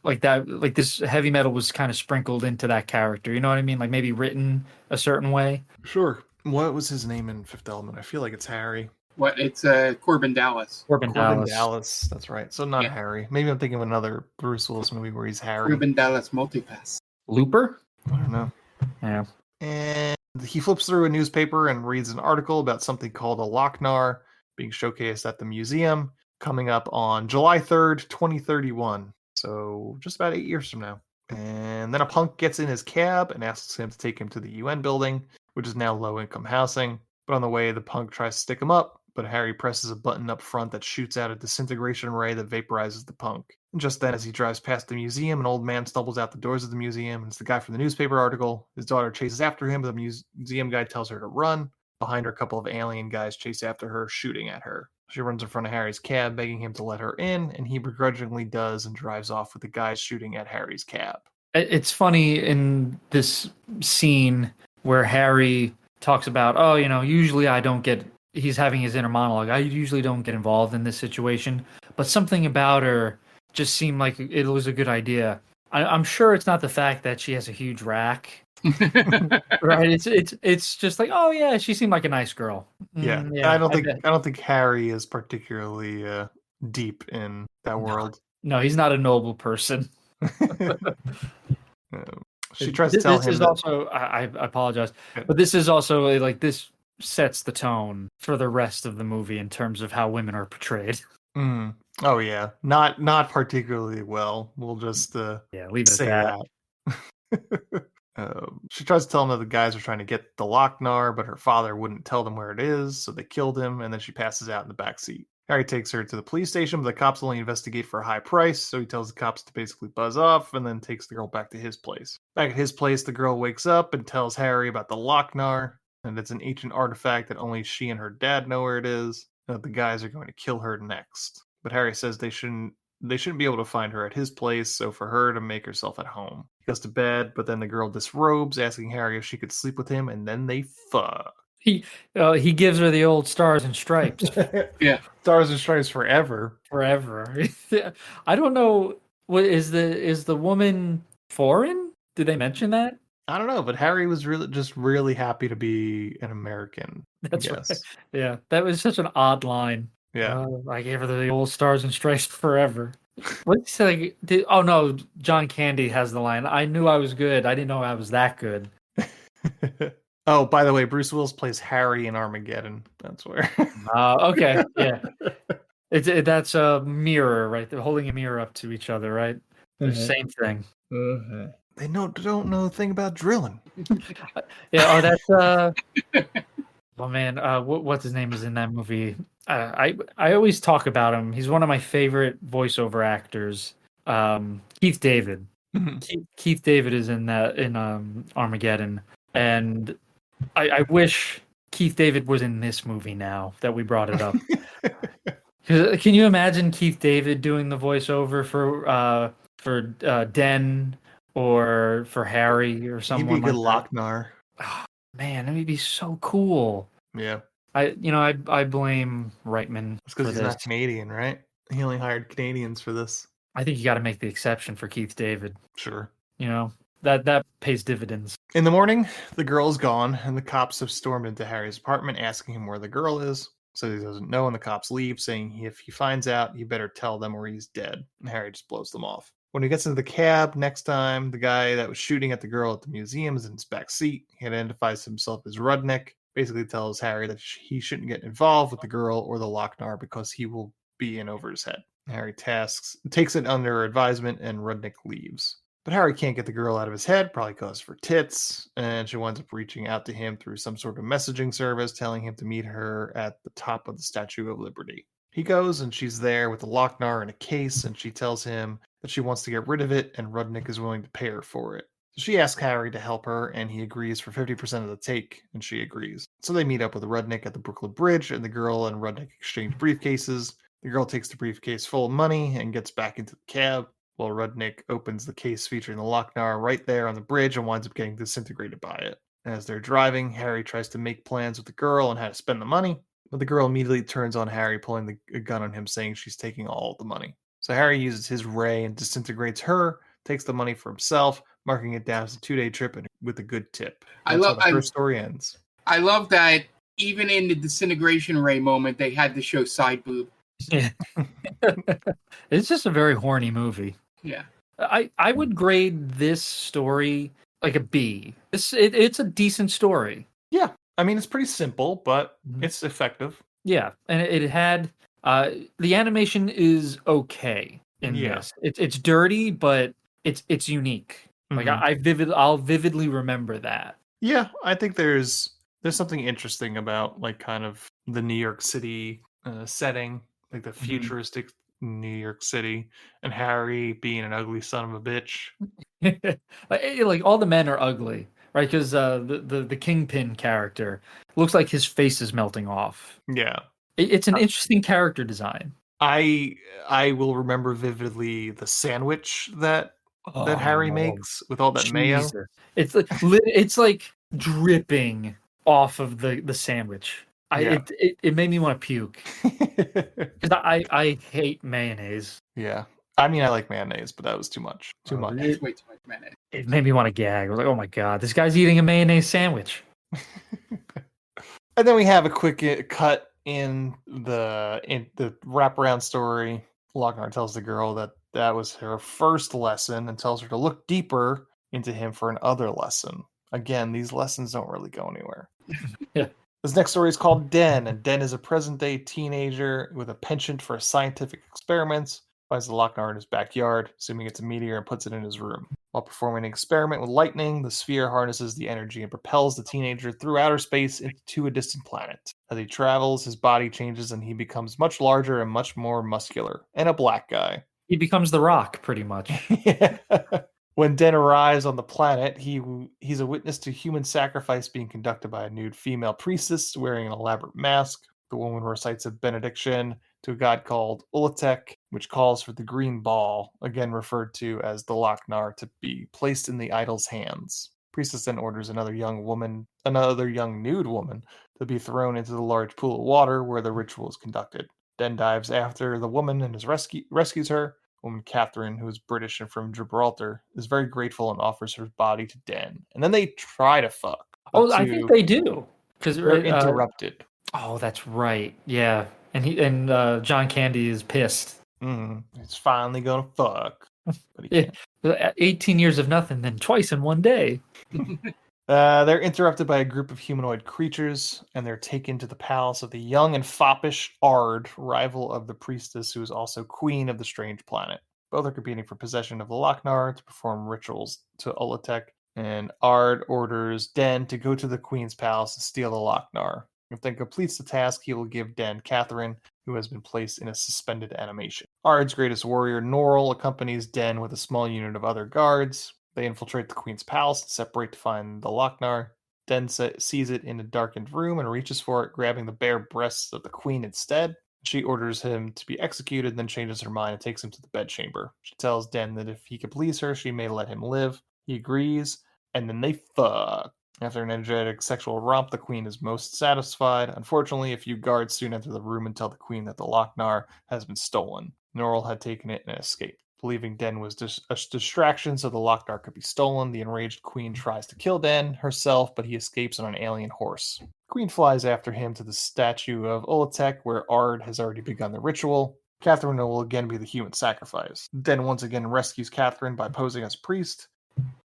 like that, like this heavy metal was kind of sprinkled into that character. You know what I mean? Like maybe written a certain way. Sure. What was his name in Fifth Element? I feel like it's Harry. What? It's Corbin Dallas. Corbin Dallas. That's right. So not Yeah. Harry. Maybe I'm thinking of another Bruce Willis movie where he's Harry. Corbin Dallas Multipass. Looper? I don't know. Yeah. And he flips through a newspaper and reads an article about something called a Lochnar being showcased at the museum coming up on July 3rd, 2031. So just about 8 years from now. And then a punk gets in his cab and asks him to take him to the UN building, which is now low-income housing. But on the way, the punk tries to stick him up, but Harry presses a button up front that shoots out a disintegration ray that vaporizes the punk. And just then, as he drives past the museum, an old man stumbles out the doors of the museum, and it's the guy from the newspaper article. His daughter chases after him, but the museum guy tells her to run. Behind her, a couple of alien guys chase after her, shooting at her. She runs in front of Harry's cab, begging him to let her in, and he begrudgingly does and drives off with the guys shooting at Harry's cab. It's funny in this scene where Harry talks about, oh, usually I don't get, he's having his inner monologue. I usually don't get involved in this situation, but something about her just seemed like it was a good idea. I'm sure it's not the fact that she has a huge rack, right? It's just like, oh yeah, she seemed like a nice girl. Yeah, I don't think Harry is particularly deep in that world. No, he's not a noble person. She tries to tell him. This is also, I apologize, but this is also like this sets the tone for the rest of the movie in terms of how women are portrayed. Oh yeah, not particularly well. We'll just leave it say at that. She tries to tell him that the guys are trying to get the Lochnar, but her father wouldn't tell them where it is, so they killed him, and then she passes out in the back seat. Harry takes her to the police station, but the cops only investigate for a high price, so he tells the cops to basically buzz off, and then takes the girl back to his place. Back at his place, the girl wakes up and tells Harry about the Lochnar, and it's an ancient artifact that only she and her dad know where it is, and that the guys are going to kill her next. But Harry says they shouldn't be able to find her at his place, so for her to make herself at home. He goes to bed, but then the girl disrobes, asking Harry if she could sleep with him, and then they fuck. He gives her the old stars and stripes. Yeah, stars and stripes forever. I don't know. What is the woman foreign? Did they mention that? I don't know, but Harry was really happy to be an American. That's right. Yeah, that was such an odd line. Yeah, I gave her the old stars and stripes forever. What did he say? Oh no, John Candy has the line. I knew I was good. I didn't know I was that good. Oh, by the way, Bruce Willis plays Harry in Armageddon. That's where. Okay, yeah. That's a mirror, right? They're holding a mirror up to each other, right? The same thing. They don't know a thing about drilling. Yeah. Oh, that's. Well, man, what's his name is in that movie? I always talk about him. He's one of my favorite voiceover actors. Keith David. Keith David is in Armageddon, and I wish Keith David was in this movie now that we brought it up. Can you imagine Keith David doing the voiceover for Den or for Harry or someone? He'd be a good Lochnar. Oh, man, that would be so cool. Yeah. I blame Reitman. It's because he's not Canadian, right? He only hired Canadians for this. I think you got to make the exception for Keith David. Sure. That pays dividends. In the morning, the girl is gone, and the cops have stormed into Harry's apartment asking him where the girl is. So he doesn't know, and the cops leave, saying if he finds out, he better tell them or he's dead. And Harry just blows them off. When he gets into the cab next time, the guy that was shooting at the girl at the museum is in his back seat. He identifies himself as Rudnick, basically tells Harry that he shouldn't get involved with the girl or the Lochnar because he will be in over his head. Harry takes it under advisement, and Rudnick leaves. But Harry can't get the girl out of his head, probably cause for tits, and she winds up reaching out to him through some sort of messaging service, telling him to meet her at the top of the Statue of Liberty. He goes, and she's there with the Lochnar in a case, and she tells him that she wants to get rid of it, and Rudnick is willing to pay her for it. So she asks Harry to help her, and he agrees for 50% of the take, and she agrees. So they meet up with Rudnick at the Brooklyn Bridge, and the girl and Rudnick exchange briefcases. The girl takes the briefcase full of money and gets back into the cab, while Rudnick opens the case featuring the Lochnar right there on the bridge and winds up getting disintegrated by it. As they're driving, Harry tries to make plans with the girl on how to spend the money, but the girl immediately turns on Harry, pulling a gun on him, saying she's taking all the money. So Harry uses his ray and disintegrates her, takes the money for himself, marking it down as a 2-day trip and with a good tip. That's how the first story ends. I love that even in the disintegration ray moment, they had to show side boob. Yeah. It's just a very horny movie. Yeah. I would grade this story like a B. It's a decent story. Yeah. I mean, it's pretty simple, but it's effective. Yeah. And it had the animation is okay in this. It's dirty, but it's unique. Like I'll vividly remember that. Yeah, I think there's something interesting about like kind of the New York City setting, like the futuristic New York City, and Harry being an ugly son of a bitch. Like all the men are ugly, right? Because the Kingpin character looks like his face is melting off. Yeah, it's an interesting character design. I will remember vividly the sandwich that Harry makes with all that mayo. It's like dripping off of the sandwich. It made me want to puke because I hate mayonnaise. Yeah, I mean I like mayonnaise, but that was too much. Too much. It's way too much mayonnaise. It made me want to gag. I was like, oh my god, this guy's eating a mayonnaise sandwich. And then we have a quick cut in the wraparound story. Lochnar tells the girl that was her first lesson and tells her to look deeper into him for another lesson. Again, these lessons don't really go anywhere. Yeah. This next story is called Den, and Den is a present-day teenager with a penchant for scientific experiments. Finds the Lochnar in his backyard, assuming it's a meteor, and puts it in his room. While performing an experiment with lightning, the sphere harnesses the energy and propels the teenager through outer space into a distant planet. As he travels, his body changes and he becomes much larger and much more muscular, and a black guy. He becomes the Rock, pretty much. Yeah. When Den arrives on the planet, he's a witness to human sacrifice being conducted by a nude female priestess wearing an elaborate mask. The woman recites a benediction to a god called Ulatek, which calls for the green ball, again referred to as the Lochnar, to be placed in the idol's hands. Priestess then orders another young nude woman, to be thrown into the large pool of water where the ritual is conducted. Den dives after the woman and rescues her. Woman Catherine, who is British and from Gibraltar, is very grateful and offers her body to Den. And then they try to fuck. I think they do because they're interrupted. Oh, that's right. Yeah, and John Candy is pissed. He's finally gonna fuck. But he can't. 18 years of nothing, then twice in one day. They're interrupted by a group of humanoid creatures, and they're taken to the palace of the young and foppish Ard, rival of the priestess who is also queen of the strange planet. Both are competing for possession of the Lochnar to perform rituals to Ulatek, and Ard orders Den to go to the queen's palace and steal the Lochnar. If Den completes the task, he will give Den Catherine, who has been placed in a suspended animation. Ard's greatest warrior, Norrell, accompanies Den with a small unit of other guards. They infiltrate the queen's palace and separate to find the Lochnar. Den sees it in a darkened room and reaches for it, grabbing the bare breasts of the queen instead. She orders him to be executed, then changes her mind and takes him to the bedchamber. She tells Den that if he can please her, she may let him live. He agrees, and then they fuck. After an energetic sexual romp, the queen is most satisfied. Unfortunately, a few guards soon enter the room and tell the queen that the Lochnar has been stolen. Norrell had taken it and escaped. Believing Den was a distraction so the Lochnar could be stolen, the enraged queen tries to kill Den herself, but he escapes on an alien horse. The queen flies after him to the statue of Ulatek, where Ard has already begun the ritual. Catherine will again be the human sacrifice. Den once again rescues Catherine by posing as a priest.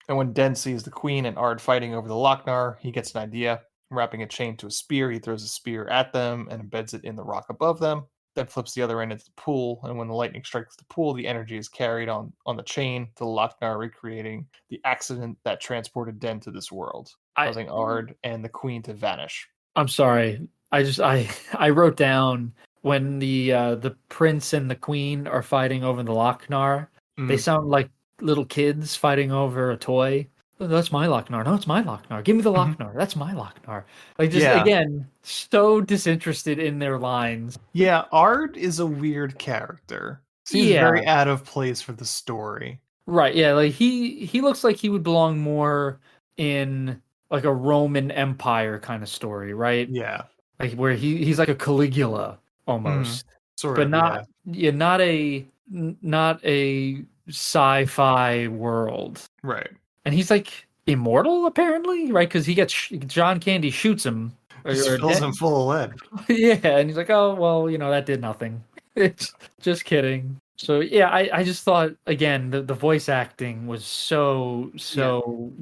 And when Den sees the queen and Ard fighting over the Lochnar, he gets an idea. Wrapping a chain to a spear, he throws a spear at them and embeds it in the rock above them. Then flips the other end into the pool, and when the lightning strikes the pool, the energy is carried on the chain to the Lochnar, recreating the accident that transported Den to this world, causing Ard and the queen to vanish. I'm sorry. I wrote down when the prince and the queen are fighting over the Lochnar, they sound like little kids fighting over a toy. "Oh, that's my Lochnar. No, it's my Lochnar. Give me the Mhm. Lochnar. That's my Lochnar." Like, just Yeah. again, so disinterested in their lines. Yeah, Ard is a weird character. Seems Yeah, very out of place for the story. right. Yeah, like he looks like he would belong more in like a Roman Empire kind of story, right? Yeah. Like where he's like a Caligula Mhm. almost, Sort but of, yeah. not a sci-fi world. Right. And he's like immortal apparently, right? Because John Candy shoots him, Just fills him full of lead. yeah, and he's like, oh well, that did nothing. It's just kidding. So yeah, I just thought again the voice acting was so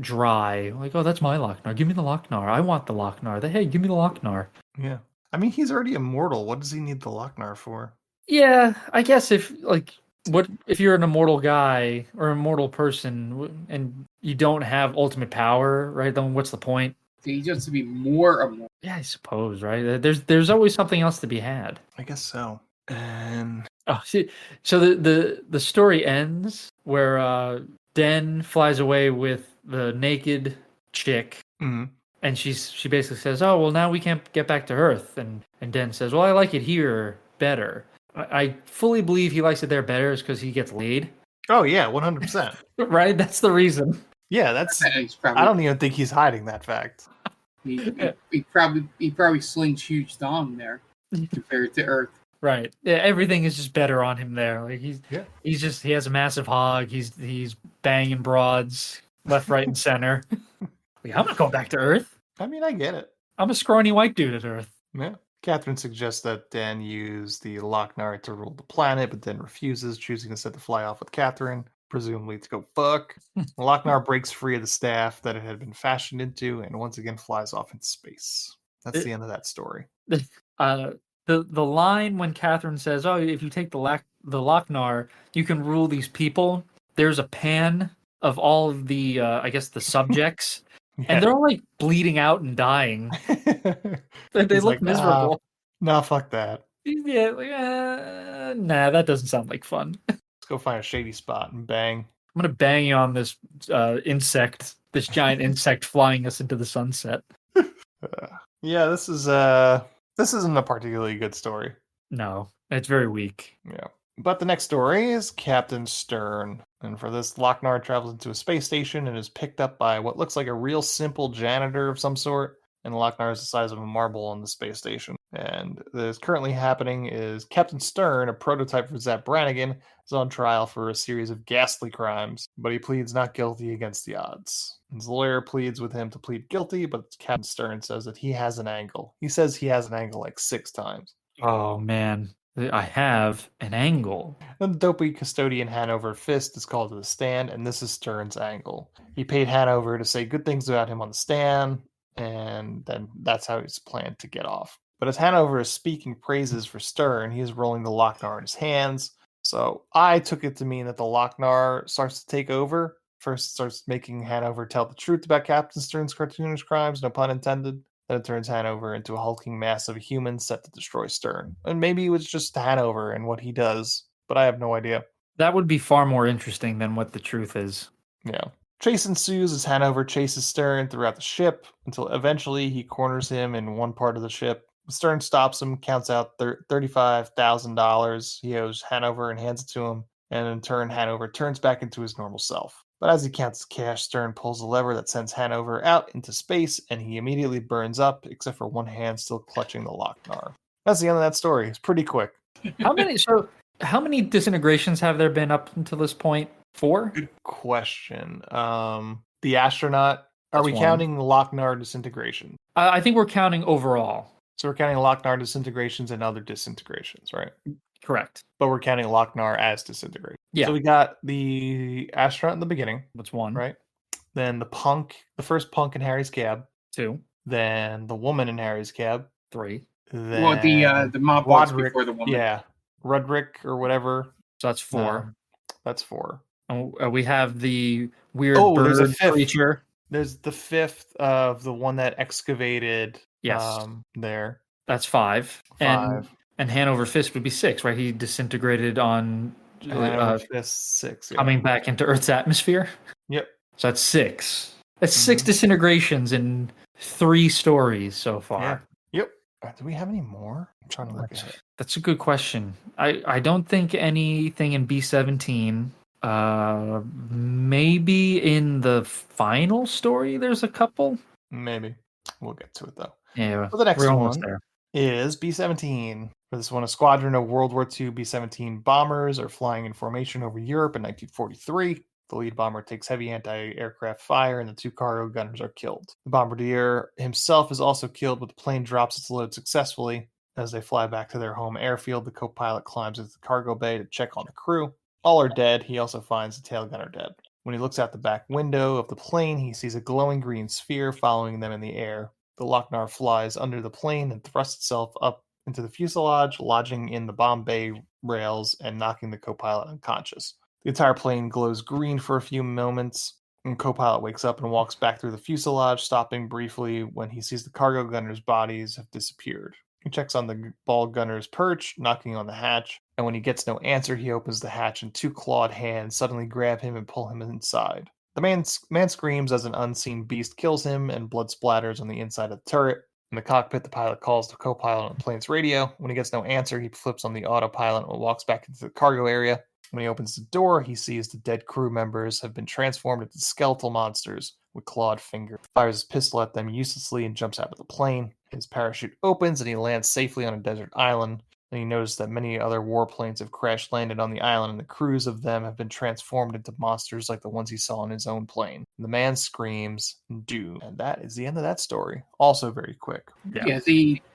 dry. Like, oh, that's my Lochnar. Give me the Lochnar. I want the Lochnar. Hey, give me the Lochnar. Yeah. I mean, he's already immortal. What does he need the Lochnar for? Yeah, I guess if you're an immortal guy or immortal person and you don't have ultimate power, right? Then what's the point? He just to be more immortal. Yeah, I suppose, right? There's always something else to be had. I guess so. And Oh, see, so the story ends where Den flies away with the naked chick, mhm. and she basically says, "Oh, well, now we can't get back to Earth," and Den says, "Well, I like it here better." I fully believe he likes it there better is because he gets laid, Oh yeah, 100%. right? That's the reason. Yeah, that's. He's probably, I don't even think he's hiding that fact. he probably slings huge dong there compared to Earth. Right. Yeah, everything is just better on him there. Like Yeah. he has a massive hog. He's banging broads left, right, and center. Like, I'm not going back to Earth. I mean, I get it. I'm a scrawny white dude at Earth. Yeah. Catherine suggests that Dan use the Lochnar to rule the planet, but then refuses, choosing instead to fly off with Catherine, presumably to go fuck. Lochnar breaks free of the staff that it had been fashioned into and once again flies off into space. That's the end of that story. The line when Catherine says, "Oh, if you take the Lochnar, you can rule these people." There's a pan of all of the I guess the subjects, and they're all like bleeding out and dying. They He's look like, miserable. Nah, fuck that. Yeah, like, nah, that doesn't sound like fun. Let's go find a shady spot and bang. I'm gonna bang you on this insect, this giant insect flying us into the sunset. Yeah, this isn't a particularly good story. No, it's very weak. Yeah. But the next story is Captain Stern. And for this, Lochnar travels into a space station and is picked up by what looks like a real simple janitor of some sort. And Lochnar is the size of a marble on the space station. And what is currently happening is Captain Stern, a prototype for Zap Brannigan, is on trial for a series of ghastly crimes, but he pleads not guilty against the odds. His lawyer pleads with him to plead guilty, but Captain Stern says that he has an angle. He says he has an angle like 6 times. Oh man, I have an angle. Then the dopey custodian Hanover Fist is called to the stand, and this is Stern's angle. He paid Hanover to say good things about him on the stand, and then that's how he's planned to get off. But as Hanover is speaking praises for Stern, he is rolling the Lochnar in his hands. So I took it to mean that the Lochnar starts to take over. First starts making Hanover tell the truth about Captain Stern's cartoonish crimes, no pun intended. Then it turns Hanover into a hulking mass of humans set to destroy Stern. And maybe it was just Hanover and what he does, but I have no idea. That would be far more interesting than what the truth is. Yeah. Chase ensues as Hanover chases Stern throughout the ship until eventually he corners him in one part of the ship. Stern stops him, counts out $35,000 he owes Hanover and hands it to him, and in turn Hanover turns back into his normal self. But as he counts the cash, Stern pulls a lever that sends Hanover out into space, and he immediately burns up, except for one hand still clutching the Lochnar. That's the end of that story. It's pretty quick. How many disintegrations have there been up until this point? 4? Good question. The astronaut. Are That's we one. counting Lochnar disintegration? I think we're counting overall. So we're counting Lochnar disintegrations and other disintegrations, right? Correct. But we're counting Lochnar as disintegration. Yeah. So we got the astronaut in the beginning, That's 1. right? Then the first punk in Harry's cab. 2. Then the woman in Harry's cab. 3. Then Well, the mob was Roderick, before the woman. yeah, Roderick or whatever. So that's 4. That's 4. And we have the weird There's a bird 5th. creature. There's the 5th of the one that excavated. Yes. There. That's 5. 5. And Hanover Fist would be 6, right? He disintegrated on Hanover Fist 6. Yeah. coming back into Earth's atmosphere. Yep. So that's 6. That's 6 disintegrations in 3 stories so far. Yeah. Yep. Do we have any more? I'm trying to look at it. That's a good question. I don't think anything in B-17. Maybe in the final story there's a couple. Maybe. We'll get to it, though. Yeah, Well, the next we're almost one there. is B-17. For this one, a squadron of World War II B-17 bombers are flying in formation over Europe in 1943. The lead bomber takes heavy anti-aircraft fire, and the 2 cargo gunners are killed. The bombardier himself is also killed, but the plane drops its load successfully. As they fly back to their home airfield, the co-pilot climbs into the cargo bay to check on the crew. All are dead. He also finds the tail gunner dead. When he looks out the back window of the plane, he sees a glowing green sphere following them in the air. The Lochnar flies under the plane and thrusts itself up into the fuselage, lodging in the bomb bay rails and knocking the co-pilot unconscious. The entire plane glows green for a few moments, and co-pilot wakes up and walks back through the fuselage, stopping briefly when he sees the cargo gunners' bodies have disappeared. He checks on the ball gunner's perch, knocking on the hatch, and when he gets no answer, he opens the hatch and 2 clawed hands suddenly grab him and pull him inside. The man screams as an unseen beast kills him, and blood splatters on the inside of the turret. In the cockpit, the pilot calls the co-pilot on the plane's radio. When he gets no answer, he flips on the autopilot and walks back into the cargo area. When he opens the door, he sees the dead crew members have been transformed into skeletal monsters with clawed fingers. Fires his pistol at them uselessly and jumps out of the plane. His parachute opens and he lands safely on a desert island. Then he notices that many other warplanes have crash landed on the island, and the crews of them have been transformed into monsters like the ones he saw on his own plane. The man screams, "Doom." And that is the end of that story. Also very quick. Yeah,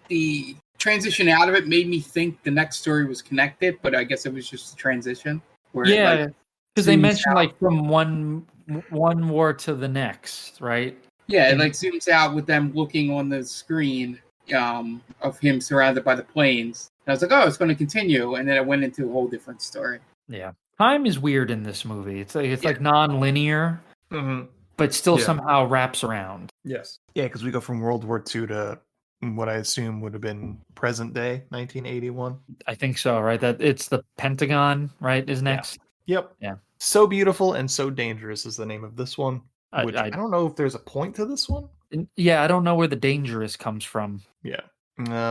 the transition out of it made me think the next story was connected, but I guess it was just a transition. Where Yeah, because they zooms mentioned out. like from one war to the next, right? Yeah, it like zooms out with them looking on the screen of him surrounded by the planes. And I was like, oh, it's going to continue, and then it went into a whole different story. Yeah, time is weird in this movie. It's like non-linear, Mm-hmm. but still Yeah. somehow wraps around. Yes. Yeah, because we go from World War II to what I assume would have been present day, 1981. I think so, right? That it's the Pentagon, right? Is next. Yep. Yeah. So Beautiful and So Dangerous is the name of this one. Which I I don't know if there's a point to this one. yeah, I don't know where the dangerous comes from. Yeah.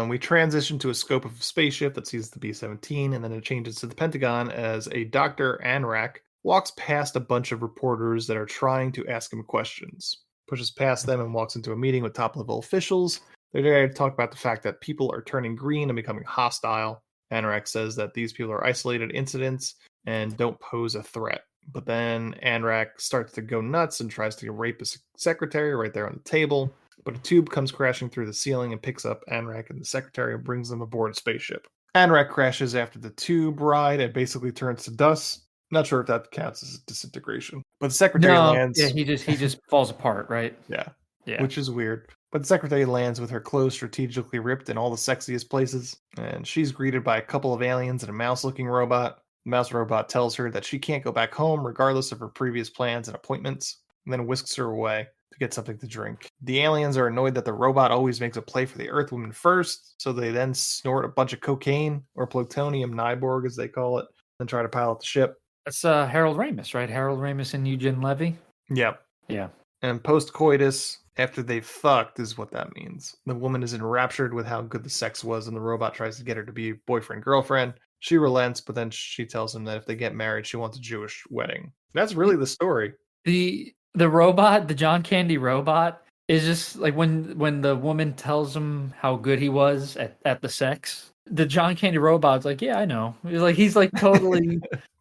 We transition to a scope of a spaceship that sees the B-17, and then it changes to the Pentagon as a Dr. Anrak walks past a bunch of reporters that are trying to ask him questions. Pushes past them and walks into a meeting with top-level officials. They're there to talk about the fact that people are turning green and becoming hostile. Anrak says that these people are isolated incidents and don't pose a threat. But then Anrak starts to go nuts and tries to rape his secretary right there on the table. But a tube comes crashing through the ceiling and picks up Anrak and the secretary and brings them aboard a spaceship. Anrak crashes after the tube ride and basically turns to dust. Not sure if that counts as disintegration. But the secretary lands. Yeah, he just falls apart, right? Yeah. Yeah. Which is weird. But the secretary lands with her clothes strategically ripped in all the sexiest places. And she's greeted by a couple of aliens and a mouse-looking robot. The mouse robot tells her that she can't go back home regardless of her previous plans and appointments, and then whisks her away to get something to drink. The aliens are annoyed that the robot always makes a play for the Earthwoman first, so they then snort a bunch of cocaine, or plutonium Nyborg as they call it, and try to pilot the ship. That's Harold Ramis, right? Harold Ramis and Eugene Levy. Yep. Yeah. And post-coitus, after they've fucked, is what that means. The woman is enraptured with how good the sex was, and the robot tries to get her to be boyfriend-girlfriend. She relents, but then she tells him that if they get married, she wants a Jewish wedding. That's really the story. The robot, the John Candy robot, is just like when the woman tells him how good he was at the sex. The John Candy robot's like, yeah, I know. He's like totally.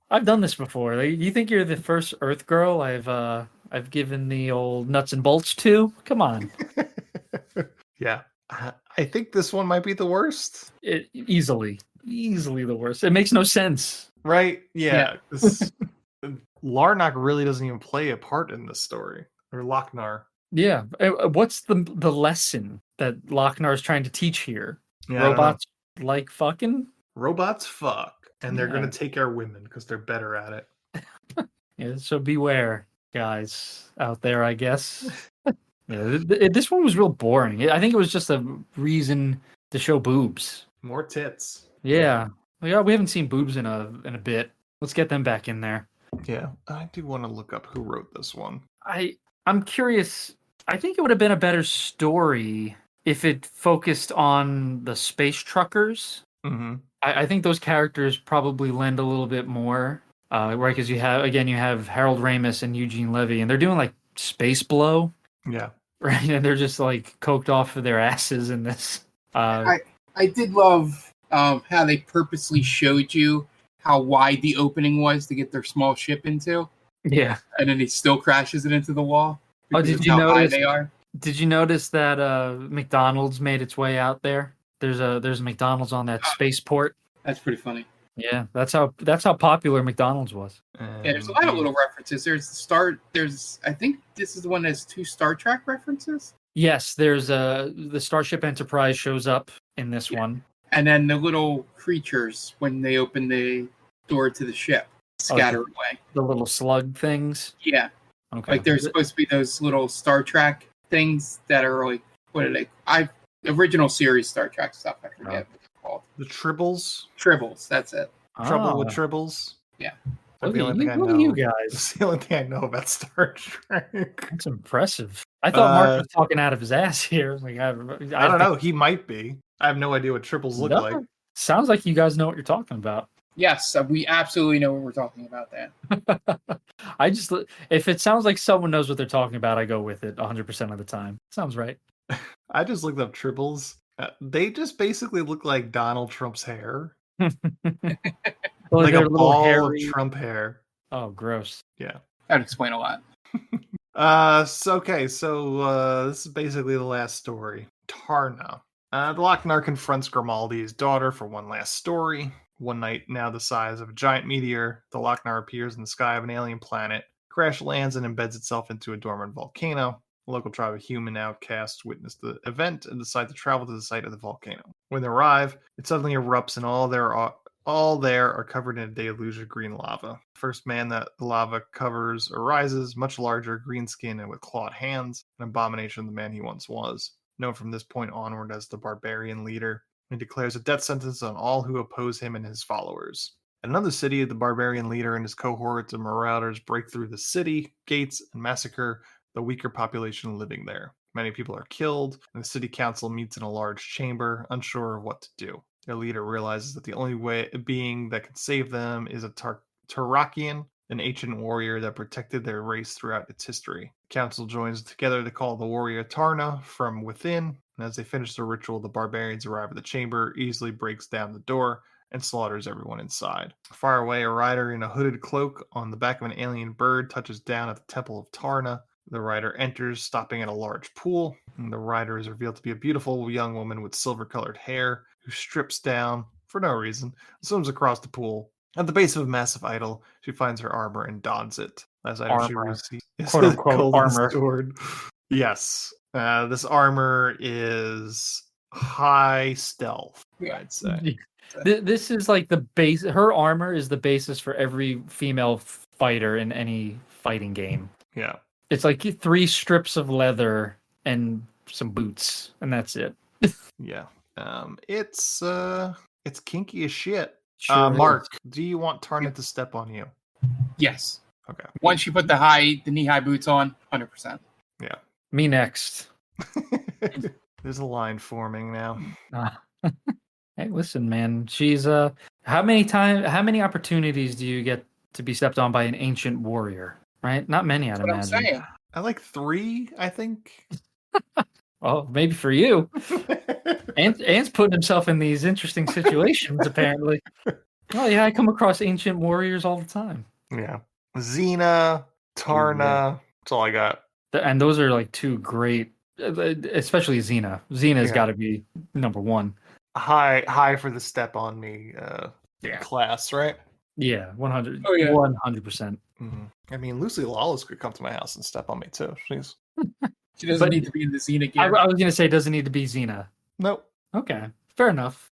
I've done this before. Like, you think you're the first Earth girl I've given the old nuts and bolts to? Come on. Yeah. I think this one might be the worst. Easily the worst. It makes no sense. Right? Yeah. Larnak really doesn't even play a part in this story. Or Lochnar. Yeah. What's the lesson that Lochnar is trying to teach here? Yeah, Robots like fucking? Robots fuck. And they're Yeah. going to take our women because they're better at it. Yeah, so beware, guys out there, I guess. Yeah, this one was real boring. I think it was just a reason to show boobs. More tits. Yeah. We haven't seen boobs in a bit. Let's get them back in there. Yeah. I do want to look up who wrote this one. I I'm curious. I think it would have been a better story if it focused on the space truckers. Mm-hmm. I think those characters probably lend a little bit more, right? Because you have Harold Ramis and Eugene Levy, and they're doing like space blow, Yeah. right? And they're just like coked off of their asses in this. I did love how they purposely showed you how wide the opening was to get their small ship into, Yeah. and then he still crashes it into the wall. Oh, because did of you how high notice? they are? Did you notice that McDonald's made its way out there? There's a McDonald's on that spaceport. That's pretty funny. Yeah, that's how popular McDonald's was. Yeah, there's a lot of little references. There's I think this is the one that has 2 Star Trek references. Yes, there's the Starship Enterprise shows up in this one. And then the little creatures, when they open the door to the ship, scatter away. The little slug things. Yeah. Okay. Like there's supposed to be those little Star Trek things that are like, what are they? Original series Star Trek stuff. I forget what they're called. The Tribbles. Tribbles. That's it. Trouble with Tribbles. Yeah. That's Look the at only thing I look know. at you guys. It's the only thing I know about Star Trek. That's impressive. I thought Mark was talking out of his ass here. Like I don't know. He might be. I have no idea what triples look like. Sounds like you guys know what you're talking about. Yes, we absolutely know what we're talking about there. If it sounds like someone knows what they're talking about, I go with it 100% of the time. Sounds right. I just looked up triples. They just basically look like Donald Trump's hair. Well, like they're a little ball hairy. of Trump hair. Oh, gross. Yeah. That'd explain a lot. So this is basically the last story. Tarna. The Lochnar confronts Grimaldi's daughter for one last story. One night, now the size of a giant meteor, the Lochnar appears in the sky of an alien planet, crash lands and embeds itself into a dormant volcano. A local tribe of human outcasts witness the event and decide to travel to the site of the volcano. When they arrive, it suddenly erupts and all there are covered in a deluge of green lava. The first man that the lava covers arises, much larger, green skin and with clawed hands, an abomination of the man he once was. Known from this point onward as the barbarian leader, he declares a death sentence on all who oppose him and his followers. At another city, the barbarian leader and his cohorts of marauders break through the city gates and massacre the weaker population living there. Many people are killed, and the city council meets in a large chamber, unsure of what to do. Their leader realizes that the only being that can save them is a Tarakian, an ancient warrior that protected their race throughout its history. The council joins together to call the warrior Tarna from within, and as they finish the ritual, the barbarians arrive at the chamber, easily breaks down the door, and slaughters everyone inside. Far away, a rider in a hooded cloak on the back of an alien bird touches down at the temple of Tarna. The rider enters, stopping at a large pool, and the rider is revealed to be a beautiful young woman with silver-colored hair, who strips down, for no reason, swims across the pool. At the base of a massive idol, she finds her armor and dons it. Last item she receives is Quote unquote golden armor. sword. Yes. This armor is high stealth, I'd say. This is like the base. Her armor is the basis for every female fighter in any fighting game. Yeah. It's like 3 strips of leather and some boots, and that's it. Yeah. It's kinky as shit. Sure is. Mark, do you want Tarna to step on you? Yes. Okay. Once you put the knee-high boots on, 100%. Yeah. Me next. There's a line forming now. Hey, listen, man. She's how many opportunities do you get to be stepped on by an ancient warrior? Right? Not many, I'd That's what I'm imagine. saying. I like 3, I think. Oh, maybe for you. Ant's putting himself in these interesting situations, apparently. Oh yeah, I come across ancient warriors all the time. Yeah. Xena, Tarna. That's all I got. And those are like 2 great, especially Xena. Xena's Yeah. got to be number 1. High for the step on me class, right? Yeah, 100. Oh, yeah. 100%. Mm-hmm. I mean, Lucy Lawless could come to my house and step on me too. She's She doesn't But- need to be in the Xena I gear. was gonna say it doesn't need to be Xena. nope. Okay, fair enough.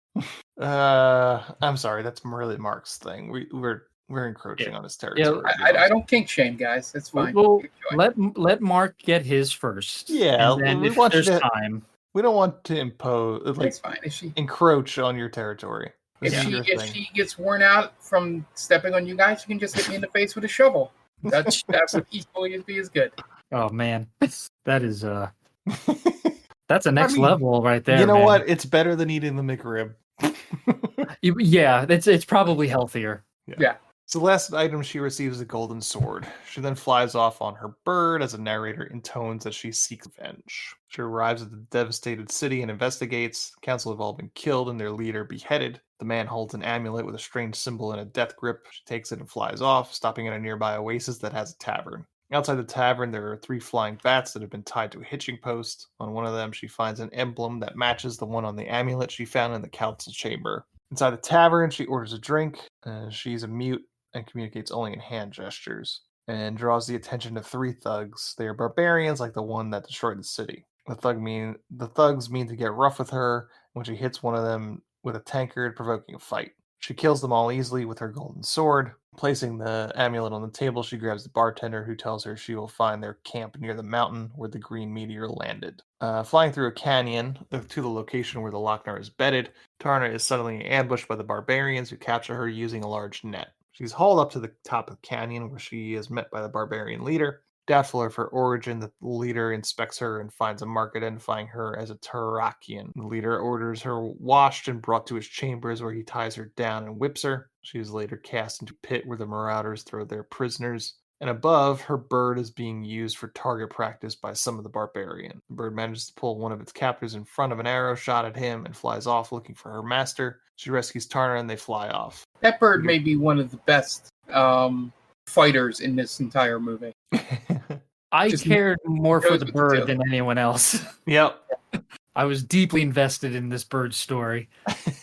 I'm sorry, that's really Mark's thing. We're encroaching on his territory. I don't kink shame, guys. It's fine. Well, Enjoy. let Mark get his first. Yeah, and then we if want you there's to- time. We don't want to impose, It's fine. If encroach on your territory. This is your if thing. she gets worn out from stepping on you guys, you can just hit me in the face with a shovel. That would equally be as good. Oh man, that is that's a next mean, level right there. You know man. what? It's better than eating the McRib. Yeah, it's probably healthier. Yeah. So the last item she receives is a golden sword. She then flies off on her bird as a narrator intones that she seeks revenge. She arrives at the devastated city and investigates. The council have all been killed and their leader beheaded. The man holds an amulet with a strange symbol and a death grip. She takes it and flies off, stopping at a nearby oasis that has a tavern. Outside the tavern, there are 3 flying bats that have been tied to a hitching post. On one of them, she finds an emblem that matches the one on the amulet she found in the council chamber. Inside the tavern, she orders a drink. She's a mute and communicates only in hand gestures, and draws the attention of 3 thugs. They are barbarians like the one that destroyed the city. The thugs mean to get rough with her when she hits one of them with a tankard, provoking a fight. She kills them all easily with her golden sword. Placing the amulet on the table, she grabs the bartender, who tells her she will find their camp near the mountain where the green meteor landed. Flying through a canyon to the location where the Lochnar is bedded, Tarna is suddenly ambushed by the barbarians, who capture her using a large net. She's hauled up to the top of the canyon, where she is met by the barbarian leader. Doubtful of her origin, the leader inspects her and finds a mark identifying her as a Tarakian. The leader orders her washed and brought to his chambers, where he ties her down and whips her. She is later cast into a pit where the marauders throw their prisoners. And above, her bird is being used for target practice by some of the barbarian. The bird manages to pull one of its captors in front of an arrow shot at him and flies off looking for her master. She rescues Tarna and they fly off. That bird may be one of the best fighters in this entire movie. I Just cared more for goes the with the bird deal. than anyone else. Yep. I was deeply invested in this bird's story.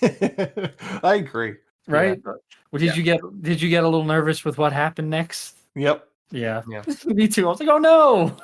I agree. Right? Well, did you get a little nervous with what happened next? Yep. Yeah. Yeah. Me too. I was like, oh no.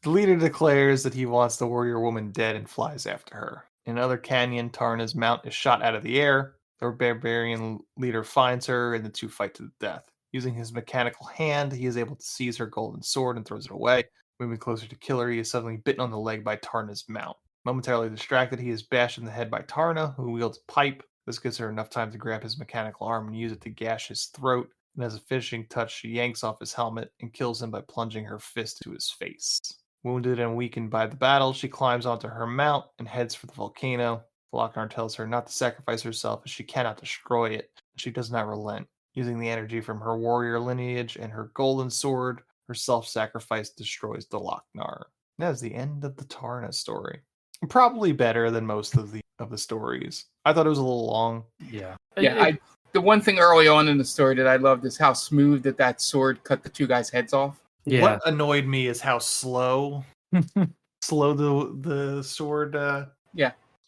The leader declares that he wants the warrior woman dead and flies after her. In another canyon, Tarna's mount is shot out of the air. The barbarian leader finds her and the 2 fight to the death. Using his mechanical hand, he is able to seize her golden sword and throws it away. Moving closer to kill her, he is suddenly bitten on the leg by Tarna's mount. Momentarily distracted, he is bashed in the head by Tarna, who wields a pipe. This gives her enough time to grab his mechanical arm and use it to gash his throat. And as a finishing touch, she yanks off his helmet and kills him by plunging her fist to his face. Wounded and weakened by the battle, she climbs onto her mount and heads for the volcano. The Lochnar tells her not to sacrifice herself as she cannot destroy it. She does not relent. Using the energy from her warrior lineage and her golden sword, her self-sacrifice destroys the Lochnar. That is the end of the Tarna story. Probably better than most of the stories. I thought it was a little long. Yeah. Yeah, the one thing early on in the story that I loved is how smooth that sword cut the 2 guys' heads off. Yeah. What annoyed me is how slow the sword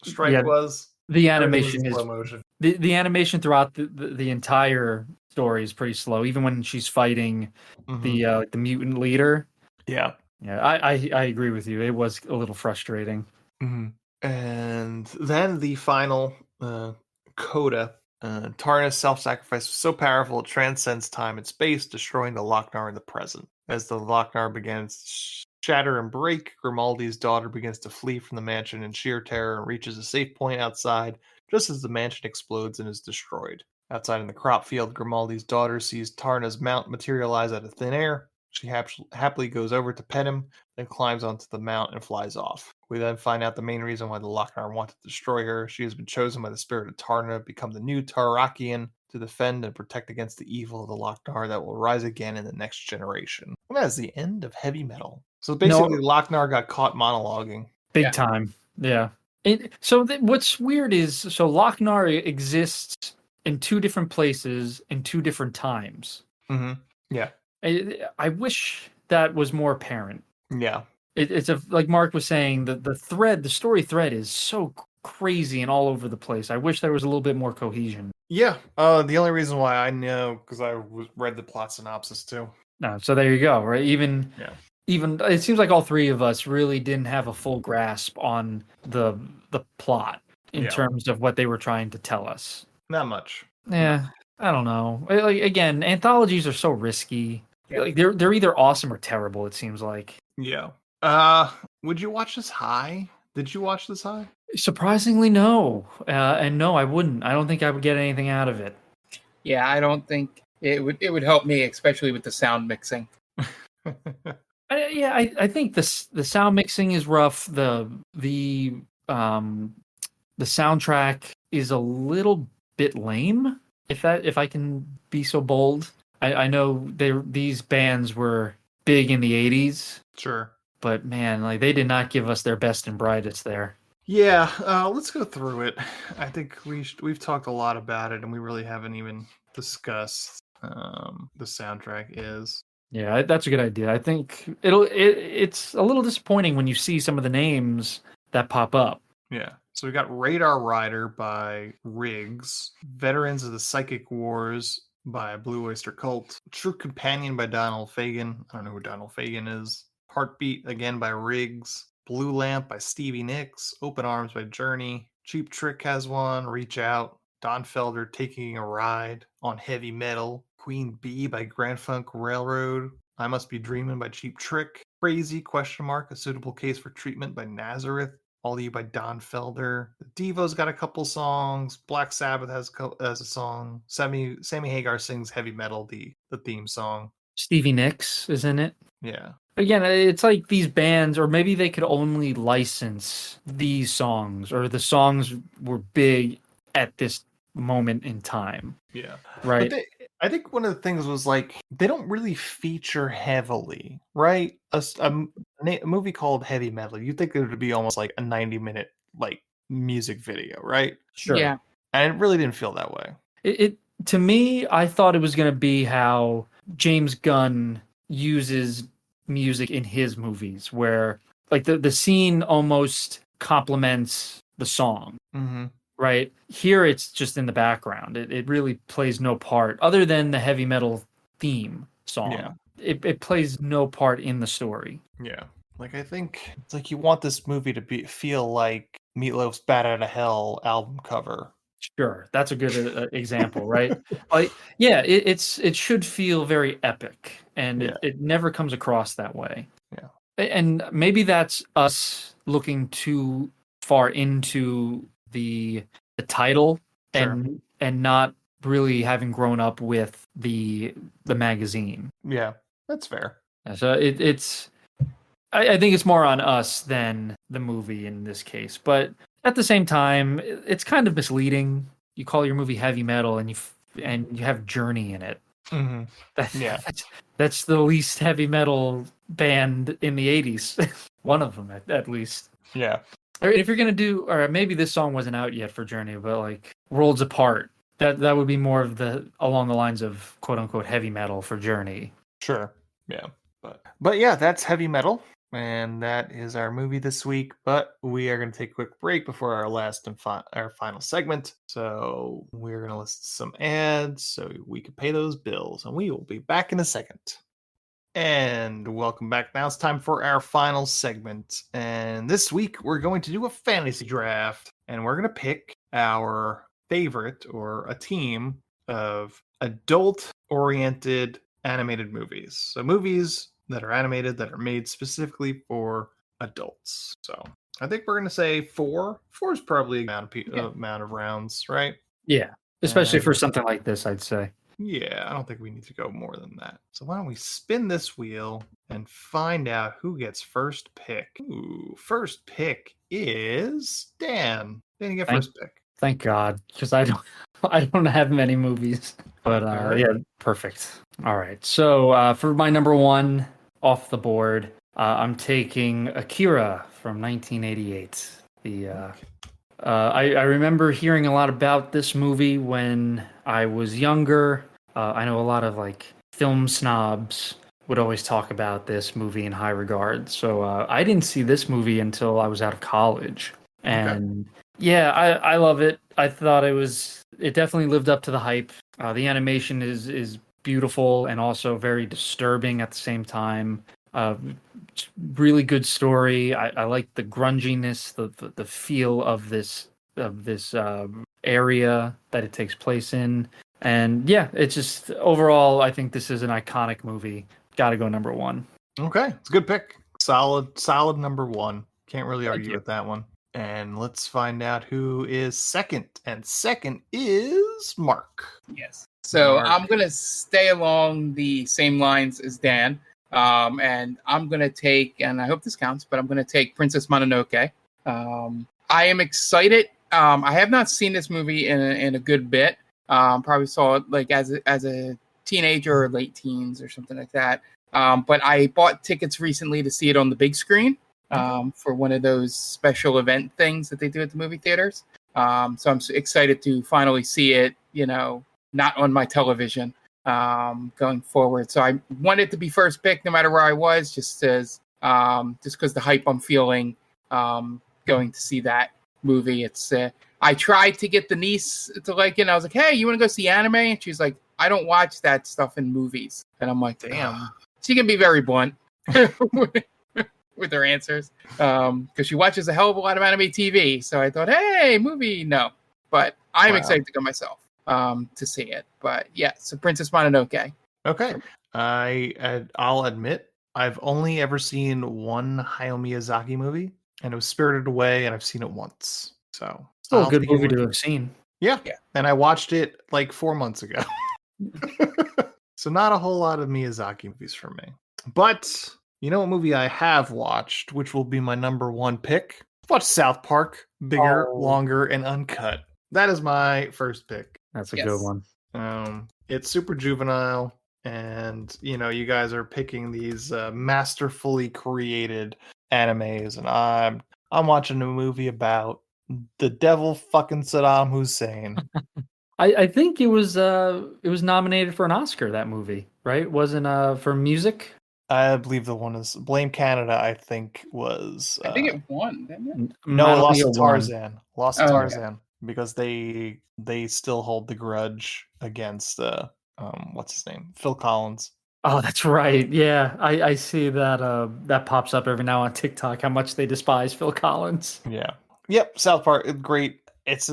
strike Yeah. was. The Everything animation was in is slow motion. the animation throughout the entire story is pretty slow. Even when she's fighting the mutant leader. Yeah. Yeah, I agree with you. It was a little frustrating. Mm-hmm. And then the final coda. Tarna's self-sacrifice was so powerful it transcends time and space, destroying the Lochnar in the present. As the Lochnar begins to shatter and break, Grimaldi's daughter begins to flee from the mansion in sheer terror and reaches a safe point outside just as the mansion explodes and is destroyed. Outside in the crop field, Grimaldi's daughter sees Tarna's mount materialize out of thin air. She happily goes over to pet him, then climbs onto the mount and flies off. We then find out the main reason why the Lochnar wanted to destroy her. She has been chosen by the spirit of Tarna to become the new Tarakian to defend and protect against the evil of the Lochnar that will rise again in the next generation. And that is the end of Heavy Metal. So basically, Lochnar got caught monologuing. Big time. Yeah. What's weird is, so Lochnar exists in 2 different places in 2 different times. Mm-hmm. Yeah. I wish that was more apparent. Yeah. It's like Mark was saying, the story thread is so crazy and all over the place. I wish there was a little bit more cohesion. Yeah. The only reason why I know, because I read the plot synopsis too. No, so there you go. Right. Even it seems like all 3 of us really didn't have a full grasp on the plot in terms of what they were trying to tell us. Not much. Yeah. I don't know. Like, again, anthologies are so risky. Like they're either awesome or terrible, it seems like. Yeah. Would you watch this high? Did you watch this high? Surprisingly, no. And no, I wouldn't. I don't think I would get anything out of it. Yeah, I don't think it would help me, especially with the sound mixing. I think the sound mixing is rough. The soundtrack is a little bit lame. If I can be so bold, I know these bands were big in the '80s, Sure. but man, like they did not give us their best and brightest there. Yeah, let's go through it. I think we've talked a lot about it, and we really haven't even discussed the soundtrack is. Yeah, that's a good idea. I think it's a little disappointing when you see some of the names that pop up. Yeah. So we got Radar Rider by Riggs, Veterans of the Psychic Wars by Blue Oyster Cult, True Companion by Donald Fagen. I don't know who Donald Fagen is. Heartbeat again by Riggs, Blue Lamp by Stevie Nicks, Open Arms by Journey, Cheap Trick has one, Reach Out, Don Felder Taking a Ride on Heavy Metal, Queen Bee by Grand Funk Railroad, I Must Be Dreamin' by Cheap Trick, Crazy ? A Suitable Case for Treatment by Nazareth, All You by Don Felder. The Devo's got a couple songs. Black Sabbath has a song. Sammy Hagar sings Heavy Metal, the theme song. Stevie Nicks is in it. Yeah. Again, it's like these bands, or maybe they could only license these songs, or the songs were big at this moment in time. Yeah. Right. But I think one of the things was like they don't really feature heavily, right? A movie called Heavy Metal, you'd think it would be almost like a 90-minute like music video, right? Sure. Yeah. And it really didn't feel that way. It to me, I thought it was going to be how James Gunn uses music in his movies, where like the scene almost complements the song. Mm-hmm. Right here, it's just in the background. It really plays no part other than the heavy metal theme song. Yeah. It plays no part in the story. Yeah. Like I think it's like you want this movie to feel like Meatloaf's Bat Out of Hell album cover. Sure, that's a good example, right? Like, yeah, it should feel very epic, and it never comes across that way. Yeah, and maybe that's us looking too far into the title and not really having grown up with the magazine. Yeah, that's fair. So it's I think it's more on us than the movie in this case, but at the same time, it's kind of misleading. You call your movie heavy metal and you have Journey in it. Mm-hmm. That's the least heavy metal band in the 80s. One of them at least. Yeah. If you're gonna do, or maybe this song wasn't out yet for Journey, but like Worlds Apart, that would be more of along the lines of quote unquote heavy metal for Journey. Sure. Yeah. But yeah, that's heavy metal. And that is our movie this week. But we are going to take a quick break before our last and our final segment. So we're going to list some ads so we can pay those bills. And we will be back in a second. And welcome back. Now it's time for our final segment. And this week we're going to do a fantasy draft. And we're going to pick our favorite or a team of adult-oriented animated movies. So movies that are animated that are made specifically for adults. So I think we're going to say 4. 4 is probably amount of rounds, right? Yeah, especially for something like this, I'd say. Yeah, I don't think we need to go more than that. So why don't we spin this wheel and find out who gets first pick? Ooh, first pick is Dan. Dan, you get first pick. Thank God, because I don't have many movies. But yeah, perfect. All right. So for my number 1 off the board, I'm taking Akira from 1988. I remember hearing a lot about this movie when I was younger. I know a lot of like film snobs would always talk about this movie in high regard. So I didn't see this movie until I was out of college. And yeah, I love it. I thought it definitely lived up to the hype. The animation is beautiful and also very disturbing at the same time. Really good story. I like the grunginess, the feel of this area that it takes place in. And yeah, it's just overall, I think this is an iconic movie. Got to go number 1. Okay, it's a good pick. Solid number 1. Can't really argue with that one. And let's find out who is second. And second is Mark. Yes. So Mark. I'm going to stay along the same lines as Dan. And I'm going to take, and I hope this counts, but I'm going to take Princess Mononoke. I am excited. I have not seen this movie in a good bit. Probably saw it like as a teenager or late teens or something like that. But I bought tickets recently to see it on the big screen for one of those special event things that they do at the movie theaters. So I'm excited to finally see it, not on my television going forward. So I wanted to be first pick no matter where I was, just because the hype I'm feeling going to see that movie. It's I tried to get the niece to like it. I was like, hey, you want to go see anime? And she's like, I don't watch that stuff in movies. And I'm like, damn. She can be very blunt with her answers because she watches a hell of a lot of anime TV. So I thought, hey, movie, no. But I'm excited to go myself to see it. But yeah, so Princess Mononoke. Okay. I'll admit, I've only ever seen one Hayao Miyazaki movie, and it was Spirited Away, and I've seen it once. So Still a good movie to have seen. Yeah. And I watched it like 4 months ago. So not a whole lot of Miyazaki movies for me. But you know what movie I have watched, which will be my number one pick? I've watched South Park, bigger, longer, and uncut. That is my first pick. That's a good one. It's super juvenile, and you guys are picking these masterfully created animes, and I'm watching a movie about the devil fucking Saddam Hussein. I think it was nominated for an Oscar, that movie, right? Wasn't for music? I believe the one is Blame Canada, I think was I think it won, didn't it? No, it lost to Tarzan. Lost to Tarzan. Okay. Because they still hold the grudge against what's his name? Phil Collins. Oh, that's right. Yeah. I see that pops up every now on TikTok, how much they despise Phil Collins. Yeah. Yep, South Park, great. It's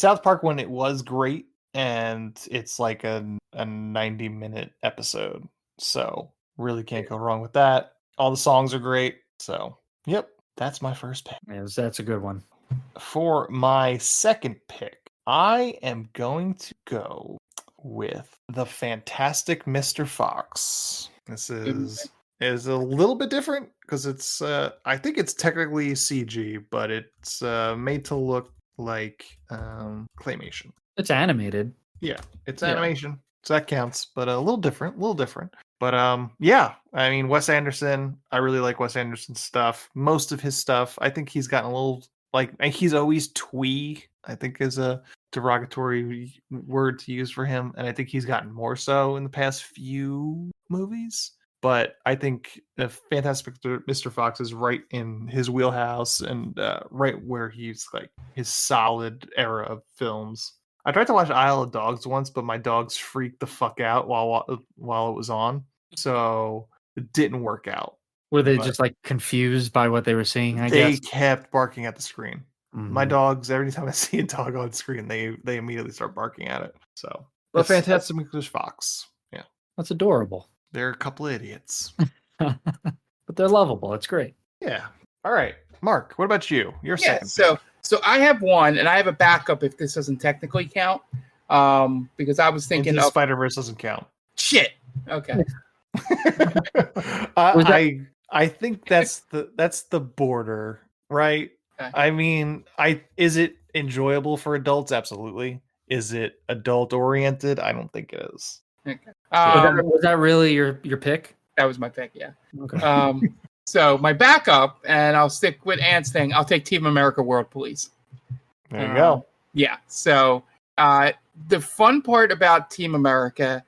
South Park when it was great, and it's like a 90-minute episode. So really can't go wrong with that. All the songs are great. So yep, that's my first pick. Yeah, that's a good one. For my second pick, I am going to go with the Fantastic Mr. Fox. This is a little bit different because it's I think it's technically CG, but it's made to look like claymation. It's animated. Yeah, it's animation, so that counts, but a little different. But yeah, I mean, Wes Anderson, I really like Wes Anderson's stuff. Most of his stuff, I think he's gotten a little, like, he's always twee, I think is a derogatory word to use for him. And I think he's gotten more so in the past few movies. But I think Fantastic Mr. Fox is right in his wheelhouse and right where he's like his solid era of films. I tried to watch Isle of Dogs once, but my dogs freaked the fuck out while it was on. So it didn't work out. Were they just like confused by what they were seeing? I guess they kept barking at the screen. Mm-hmm. My dogs, every time I see a dog on screen, they immediately start barking at it. So the Fantastic Mr. Fox. Yeah. That's adorable. They're a couple of idiots. But they're lovable. It's great. Yeah. All right. Mark, what about you? Your second pick. So I have one, and I have a backup if this doesn't technically count. Because I was thinking Into Spider-Verse doesn't count. Shit. Okay. I think that's the border, right? Okay. I mean, is it enjoyable for adults? Absolutely. Is it adult oriented? I don't think it is. Okay. Was that really your pick? That was my pick, yeah. Okay. So my backup, and I'll stick with Ant's thing, I'll take Team America World Police. There you go. Yeah. So the fun part about Team America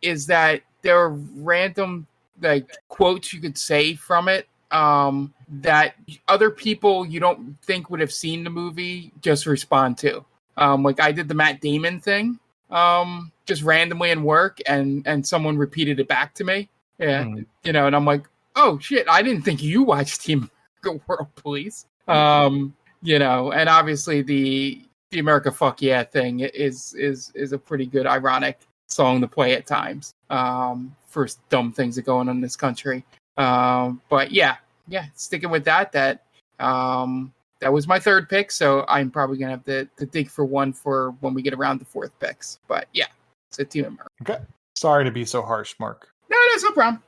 is that there are random like quotes you could say from it that other people you don't think would have seen the movie just respond to. Like I did the Matt Damon thing just randomly in work, and someone repeated it back to me. Yeah, and I'm like, oh shit, I didn't think you watched Team America World Police. And obviously the America Fuck Yeah thing is a pretty good ironic song to play at times for dumb things that go on in this country. But yeah, sticking with that was my third pick, so I'm probably gonna have to dig for one for when we get around to fourth picks. But yeah, it's a Team America. Okay. Sorry to be so harsh, Mark. No, that's no problem.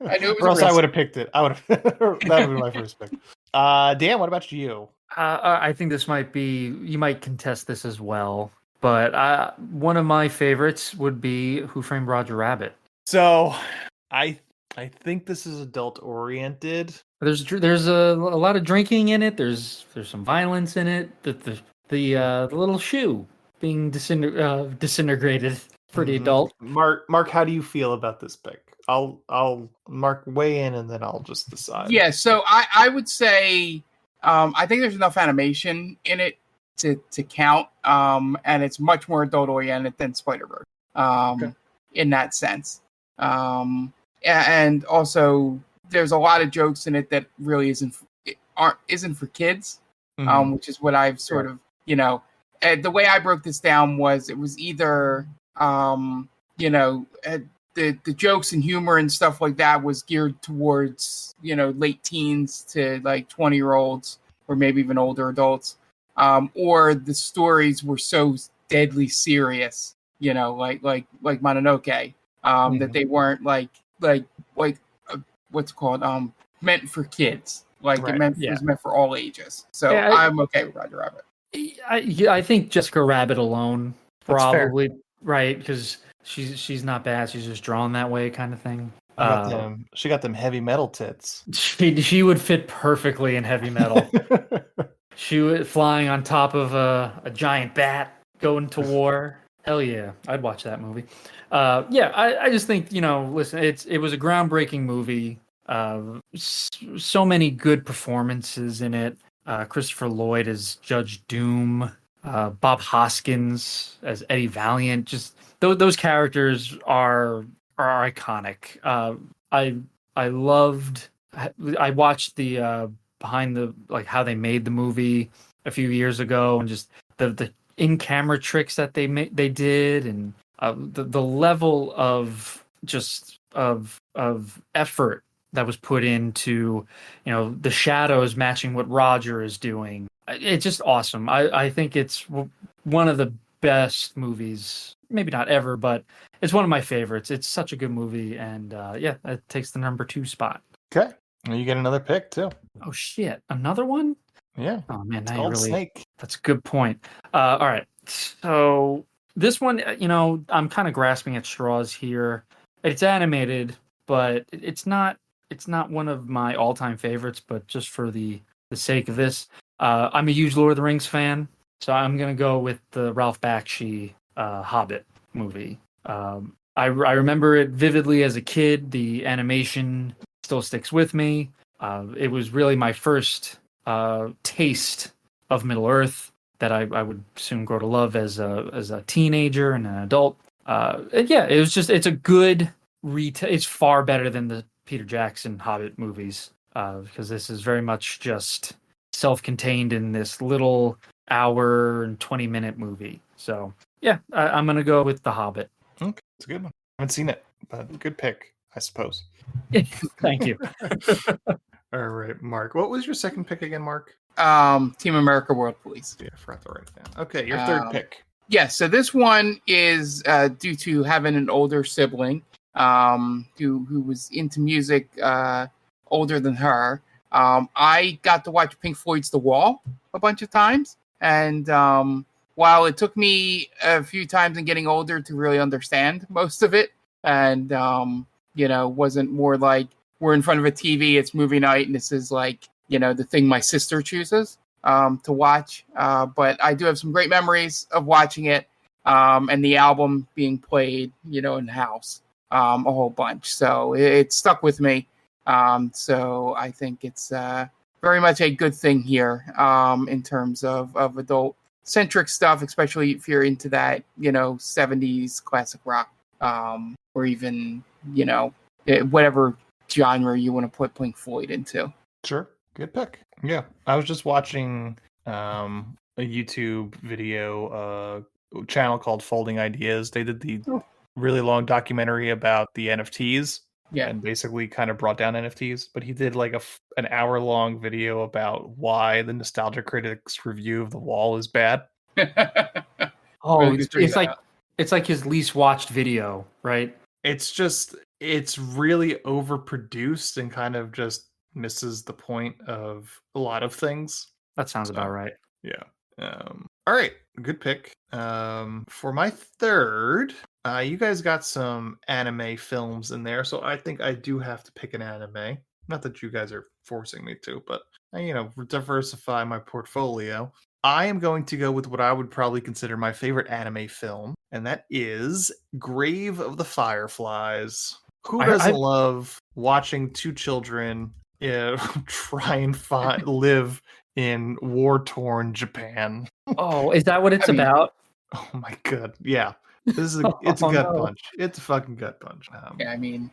I knew it was or a else I risk. would have picked it. I would have. That would have been my first pick. Dan, what about you? I think this might be, you might contest this as well, but one of my favorites would be Who Framed Roger Rabbit. So, I think this is adult oriented. There's a lot of drinking in it. There's some violence in it. The little shoe being disintegrated, pretty adult. Mark, how do you feel about this pick? I'll Mark weigh in and then I'll just decide. Yeah, so I would say I think there's enough animation in it to count, and it's much more adult oriented than Spider-Verse in that sense. And also there's a lot of jokes in it that really isn't for kids, which is what I've sort of, the way I broke this down was it was either the jokes and humor and stuff like that was geared towards, late teens to like 20-year-olds or maybe even older adults. Or the stories were so deadly serious, like Mononoke, that they weren't like what's it called? Meant for kids. Like Right. it was meant for all ages. So Yeah, I'm okay with Roger Rabbit. I think Jessica Rabbit alone That's fair. probably right, because she's not bad. She's just drawn that way, kind of thing. She got them heavy metal tits. She would fit perfectly in heavy metal. She was flying on top of a giant bat, going to war. Hell yeah, I'd watch that movie. I just think, listen, it was a groundbreaking movie. So many good performances in it. Christopher Lloyd as Judge Doom, Bob Hoskins as Eddie Valiant. Just those characters are iconic. I watched the behind the, like, how they made the movie a few years ago, and just the in-camera tricks that they did, and the level of effort that was put into, the shadows matching what Roger is doing. It's just awesome. I think it's one of the best movies, maybe not ever, but it's one of my favorites. It's such a good movie, and it takes the number 2 spot. Okay. Well, you get another pick too. Oh shit, another one? Yeah. Oh man, It's now you called really. Snake. That's a good point. All right, so this one, I'm kind of grasping at straws here. It's animated, but it's not one of my all-time favorites. But just for the sake of this, I'm a huge Lord of the Rings fan, so I'm gonna go with the Ralph Bakshi Hobbit movie. I remember it vividly as a kid. The animation still sticks with me. It was really my first taste of Middle Earth that I would soon grow to love as a teenager and an adult. It's a good it's far better than the Peter Jackson Hobbit movies, because this is very much just self-contained in this little hour and 20-minute movie. So I'm gonna go with The Hobbit. Okay, it's a good one. I haven't seen it, but good pick, I suppose. Thank you. All right, Mark. What was your second pick again, Mark? Team America World Police. Yeah, I forgot to write it down. Okay, your third pick. Yeah, so this one is due to having an older sibling who was into music older than her. I got to watch Pink Floyd's The Wall a bunch of times, and while it took me a few times in getting older to really understand most of it, and wasn't more like we're in front of a TV, it's movie night, and this is like, the thing my sister chooses to watch. But I do have some great memories of watching it, and the album being played, in the house a whole bunch. So it stuck with me. So I think it's very much a good thing here in terms of adult-centric stuff, especially if you're into that, 70s classic rock, or even, whatever genre you want to put Pink Floyd into. Sure. Good pick. Yeah. I was just watching a YouTube video channel called Folding Ideas. They did the really long documentary about the NFTs. Yeah. And basically kind of brought down NFTs. But he did like an hour-long video about why the Nostalgia Critics review of The Wall is bad. Oh, Really good it's like his least watched video, right? It's just, it's really overproduced and kind of just misses the point of a lot of things. That sounds about right. Yeah. All right, good pick. For my third, you guys got some anime films in there, so I think I do have to pick an anime. Not that you guys are forcing me to, but diversify my portfolio. I am going to go with what I would probably consider my favorite anime film, and that is Grave of the Fireflies. Who doesn't love watching two children try and live in war-torn Japan? Oh, is that what it's about? Oh my god, yeah. It's a gut punch. It's a fucking gut punch. Yeah, I mean,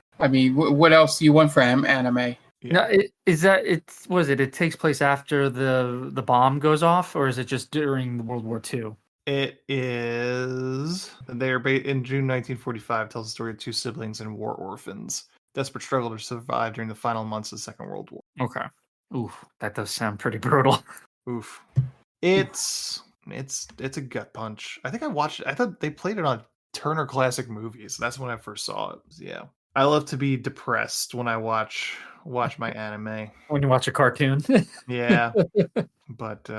what else do you want from anime? Yeah. No, it takes place after the bomb goes off, or is it just during World War II? It is. They're in June 1945. Tells the story of two siblings and war orphans. Desperate struggle to survive during the final months of the Second World War. Okay. Oof, that does sound pretty brutal. Oof. It's a gut punch. I think I watched it. I thought they played it on Turner Classic Movies. That's when I first saw it. Yeah. I love to be depressed when I watch my anime. When you watch a cartoon. Yeah. But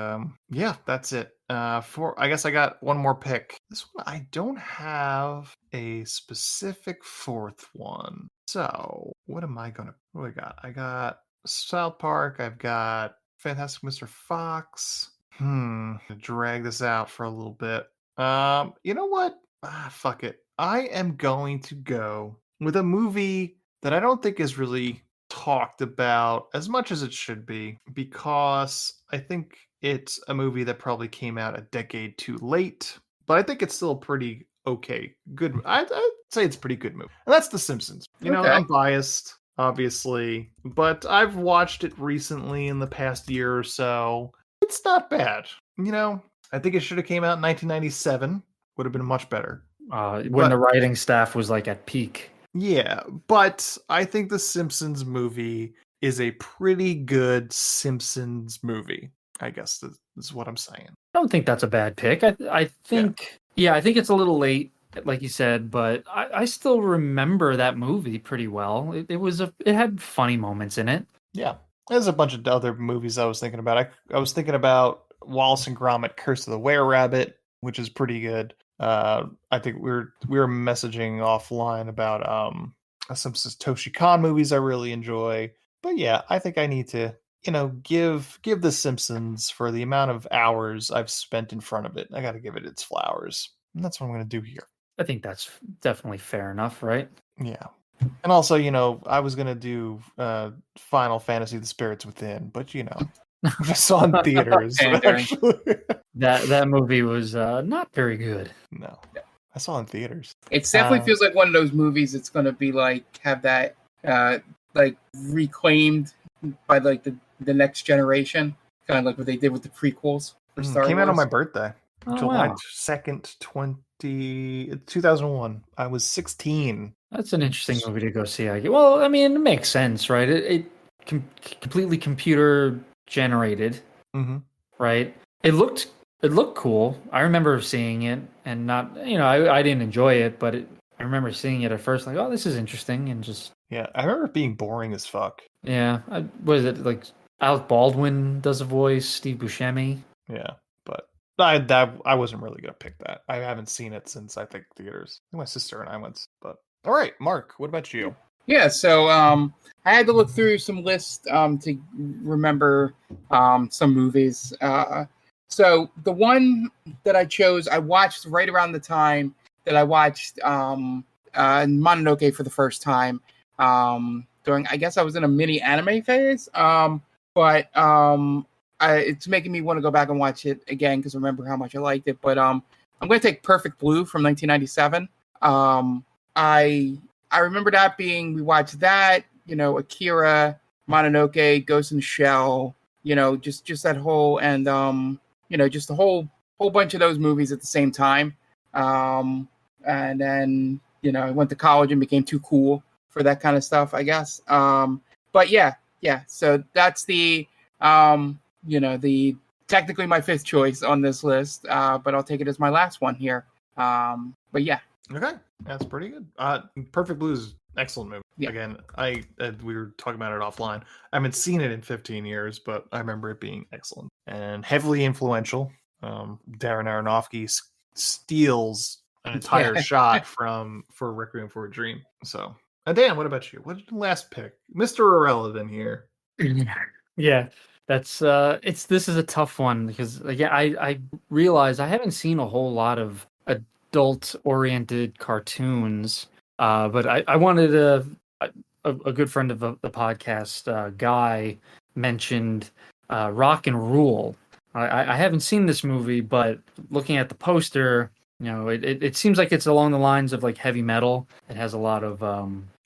yeah, that's it. I guess I got one more pick. This one I don't have a specific fourth one. So what do I got? I got South Park, I've got Fantastic Mr. Fox. Drag this out for a little bit. You know what? Fuck it. I am going to go with a movie that I don't think is really talked about as much as it should be, because I think it's a movie that probably came out a decade too late, but I think it's still pretty good. I'd say it's a pretty good movie, and that's The Simpsons. I'm biased, obviously, but I've watched it recently in the past year or so. It's not bad. I think it should have came out in 1997. Would have been much better. When the writing staff was like at peak. Yeah, but I think the Simpsons movie is a pretty good Simpsons movie. I guess is what I'm saying. I don't think that's a bad pick. I think I think it's a little late, like you said, but I still remember that movie pretty well. It had funny moments in it. Yeah, there's a bunch of other movies I was thinking about. I was thinking about Wallace and Gromit: Curse of the Were-Rabbit, which is pretty good. I think we were messaging offline about some Satoshi Kon movies I really enjoy. But yeah, I think I need to give The Simpsons, for the amount of hours I've spent in front of it, I got to give it its flowers, and that's what I'm going to do here. I think that's definitely fair enough, right? Yeah. And also, I was going to do Final Fantasy: The Spirits Within, but I saw in theaters. That movie was not very good. No, I saw in theaters. It definitely feels like one of those movies. It's going to be have that reclaimed by the next generation, kind of like what they did with the prequels for Star Wars. Came out on my birthday, July 2nd, 2001. I was 16. That's an interesting movie to go see. Well, I mean, it makes sense, right? It completely computer generated, right? It looked cool. I remember seeing it, and not, I didn't enjoy it, but I remember seeing it at first, like, oh, this is interesting, and just I remember it being boring as fuck. Yeah, what is it, like Alec Baldwin does a voice, Steve Buscemi? Yeah, but I wasn't really gonna pick that. I haven't seen it since, I think, theaters. I think my sister and I went, but all right, Mark, what about you? Yeah, so I had to look through some lists to remember some movies. So the one that I chose, I watched right around the time that I watched Mononoke for the first time. I guess I was in a mini anime phase. But it's making me want to go back and watch it again because I remember how much I liked it. But I'm going to take Perfect Blue from 1997. I remember that being, we watched that, Akira, Mononoke, Ghost in the Shell, just that whole, and just a whole bunch of those movies at the same time. And then I went to college and became too cool for that kind of stuff, I guess. But yeah. So that's the technically my fifth choice on this list, but I'll take it as my last one here. But yeah. Okay, that's pretty good. Perfect Blue is Excellent movie. Yeah. Again, we were talking about it offline. I haven't seen it in 15 years, but I remember it being excellent and heavily influential. Darren Aronofsky steals an entire shot for Requiem for a Dream. So, Dan, what about you? What's your last pick, Mr. Irrelevant here? Yeah, that's this is a tough one because again, I realize I haven't seen a whole lot of adult-oriented cartoons, but I wanted a good friend of the podcast, Guy, mentioned Rock and Rule. I haven't seen this movie, but looking at the poster, it seems like it's along the lines of like heavy metal. It has a lot of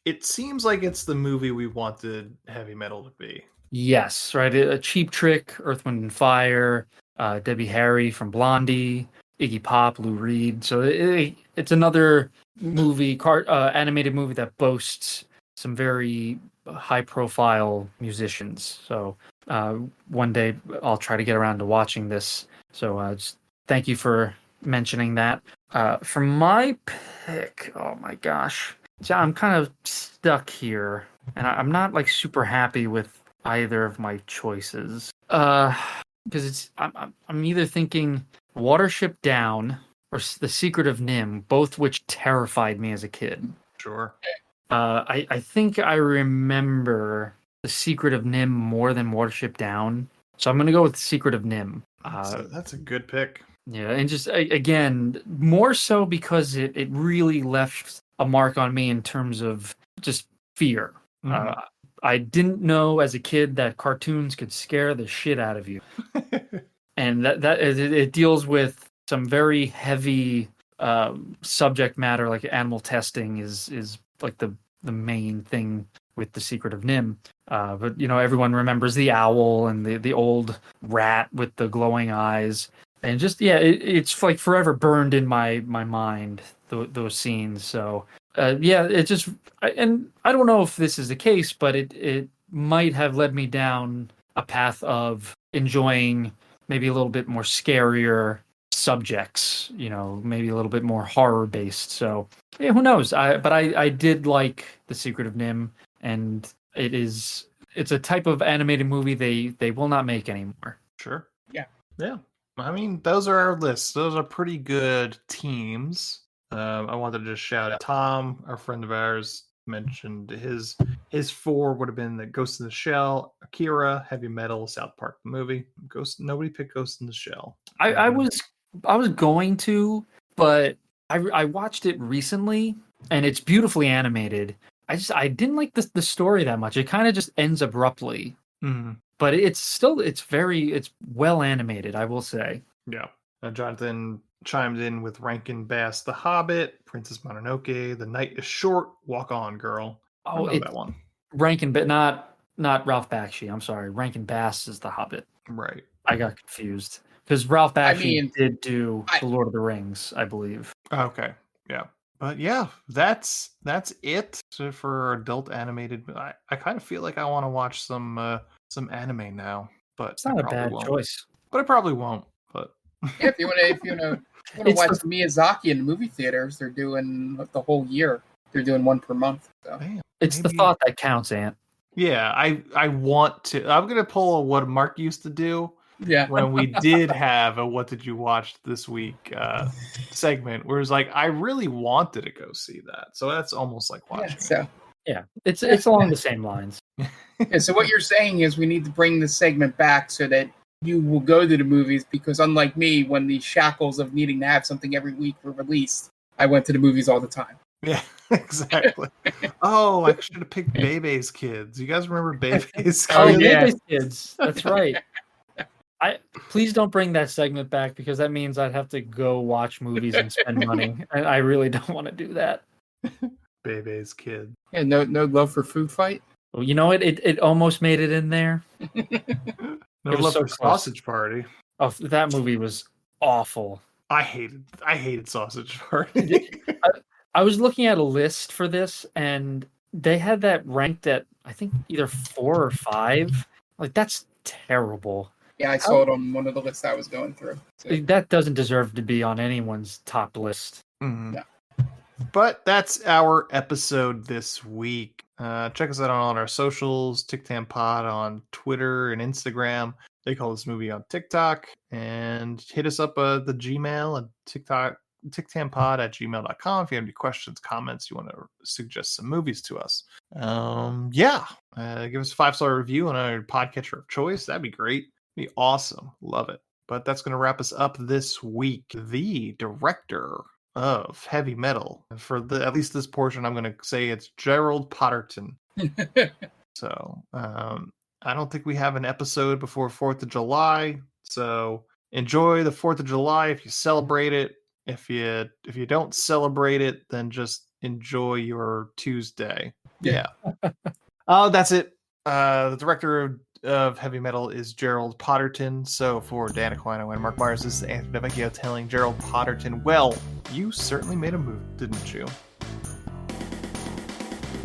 It seems like it's the movie we wanted heavy metal to be. Yes, right. A Cheap Trick, Earth, Wind and Fire, Debbie Harry from Blondie, Iggy Pop, Lou Reed. So it's another movie, animated movie that boasts some very high-profile musicians. So one day I'll try to get around to watching this. So just thank you for mentioning that. For my pick, oh my gosh, I'm kind of stuck here, and I'm not like super happy with either of my choices. Because I'm either thinking Watership Down or The Secret of Nim, both which terrified me as a kid. Sure. I think I remember The Secret of Nim more than Watership Down, so I'm gonna go with The Secret of Nim. That's a good pick. Yeah, and just again, more so because it really left a mark on me in terms of just fear. Mhm. I didn't know as a kid that cartoons could scare the shit out of you, and that it deals with some very heavy subject matter, like animal testing is like the main thing with The Secret of Nim. But everyone remembers the owl and the old rat with the glowing eyes, and just it's like forever burned in my mind, those scenes. So it just, and I don't know if this is the case, but it might have led me down a path of enjoying maybe a little bit more scarier subjects, maybe a little bit more horror based. So yeah, who knows? But I did like The Secret of Nim, and it's a type of animated movie they will not make anymore. Sure. Yeah. Yeah. I mean, those are our lists. Those are pretty good teams. I wanted to just shout out Tom, our friend of ours, mentioned his 4 would have been the Ghost in the Shell, Akira, Heavy Metal, South Park the movie. Nobody picked Ghost in the Shell. I was going to, but I watched it recently, and it's beautifully animated. I didn't like the story that much. It kind of just ends abruptly. Mm-hmm. But it's well animated, I will say. Yeah. Jonathan chimed in with Rankin Bass, The Hobbit, Princess Mononoke, The Night is Short, Walk On Girl. I know that one. Rankin, but not Ralph Bakshi. I'm sorry. Rankin Bass is The Hobbit. Right. I got confused because Ralph Bakshi did do The Lord of the Rings, I believe. Okay. Yeah. But yeah, that's it for adult animated. I kind of feel like I want to watch some anime now, but it's not a bad choice. But I probably won't. But yeah, if you want to watch Miyazaki in the movie theaters, they're doing the whole year. They're doing one per month. So. Man, it's the thought that counts, Ant. Yeah, I want to. I'm gonna pull what Mark used to do. Yeah. When we did have a "What did you watch this week" segment, where it's like I really wanted to go see that, so that's almost like watching. It's along the same lines. Yeah, so what you're saying is we need to bring this segment back so that you will go to the movies, because unlike me, when the shackles of needing to have something every week were released, I went to the movies all the time. Yeah, exactly. Oh, I should have picked Bebe's Kids. You guys remember Bebe's Kids? Oh yeah, Bebe's Kids. That's right. Please don't bring that segment back, because that means I'd have to go watch movies and spend money. And I really don't want to do that. Bebe's Kid. Yeah, no love for Food Fight. Well, you know what? It almost made it in there. No love for Sausage Party. Oh, that movie was awful. I hated Sausage Party. I was looking at a list for this, and they had that ranked at, I think, either 4 or 5. Like, that's terrible. Yeah, I saw it on one of the lists I was going through. So. That doesn't deserve to be on anyone's top list. Mm-hmm. No. But that's our episode this week. Check us out on all our socials, TikTamPod on Twitter and Instagram. They call this movie on TikTok. And hit us up at the Gmail and TikTok, TikTamPod@gmail.com if you have any questions, comments, you want to suggest some movies to us. Give us a 5-star review on our podcatcher of choice. That'd be great. Be awesome. Love it. But that's going to wrap us up this week. The director of Heavy Metal, for at least this portion, I'm going to say it's Gerald Potterton. So I don't think we have an episode before 4th of July. So enjoy the 4th of July if you celebrate it. If you don't celebrate it, then just enjoy your Tuesday. Yeah. That's it. The director of Heavy Metal is Gerald Potterton. So for Dan Aquino and Mark Myers, this is Anthony DeVecchio telling Gerald Potterton, well, you certainly made a move, didn't you?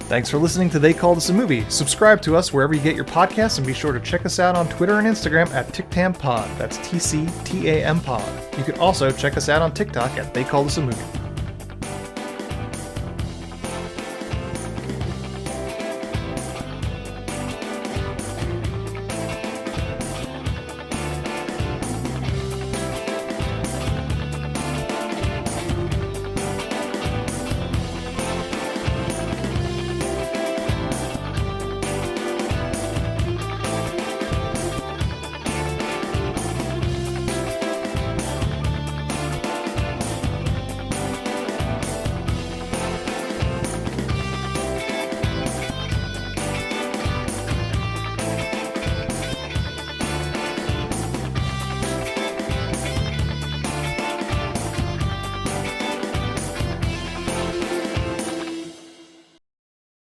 Thanks for listening to They Call This a Movie. Subscribe to us wherever you get your podcasts, and be sure to check us out on Twitter and Instagram at TicTamPod. That's TCTAM Pod. You can also check us out on TikTok at They Call This a Movie.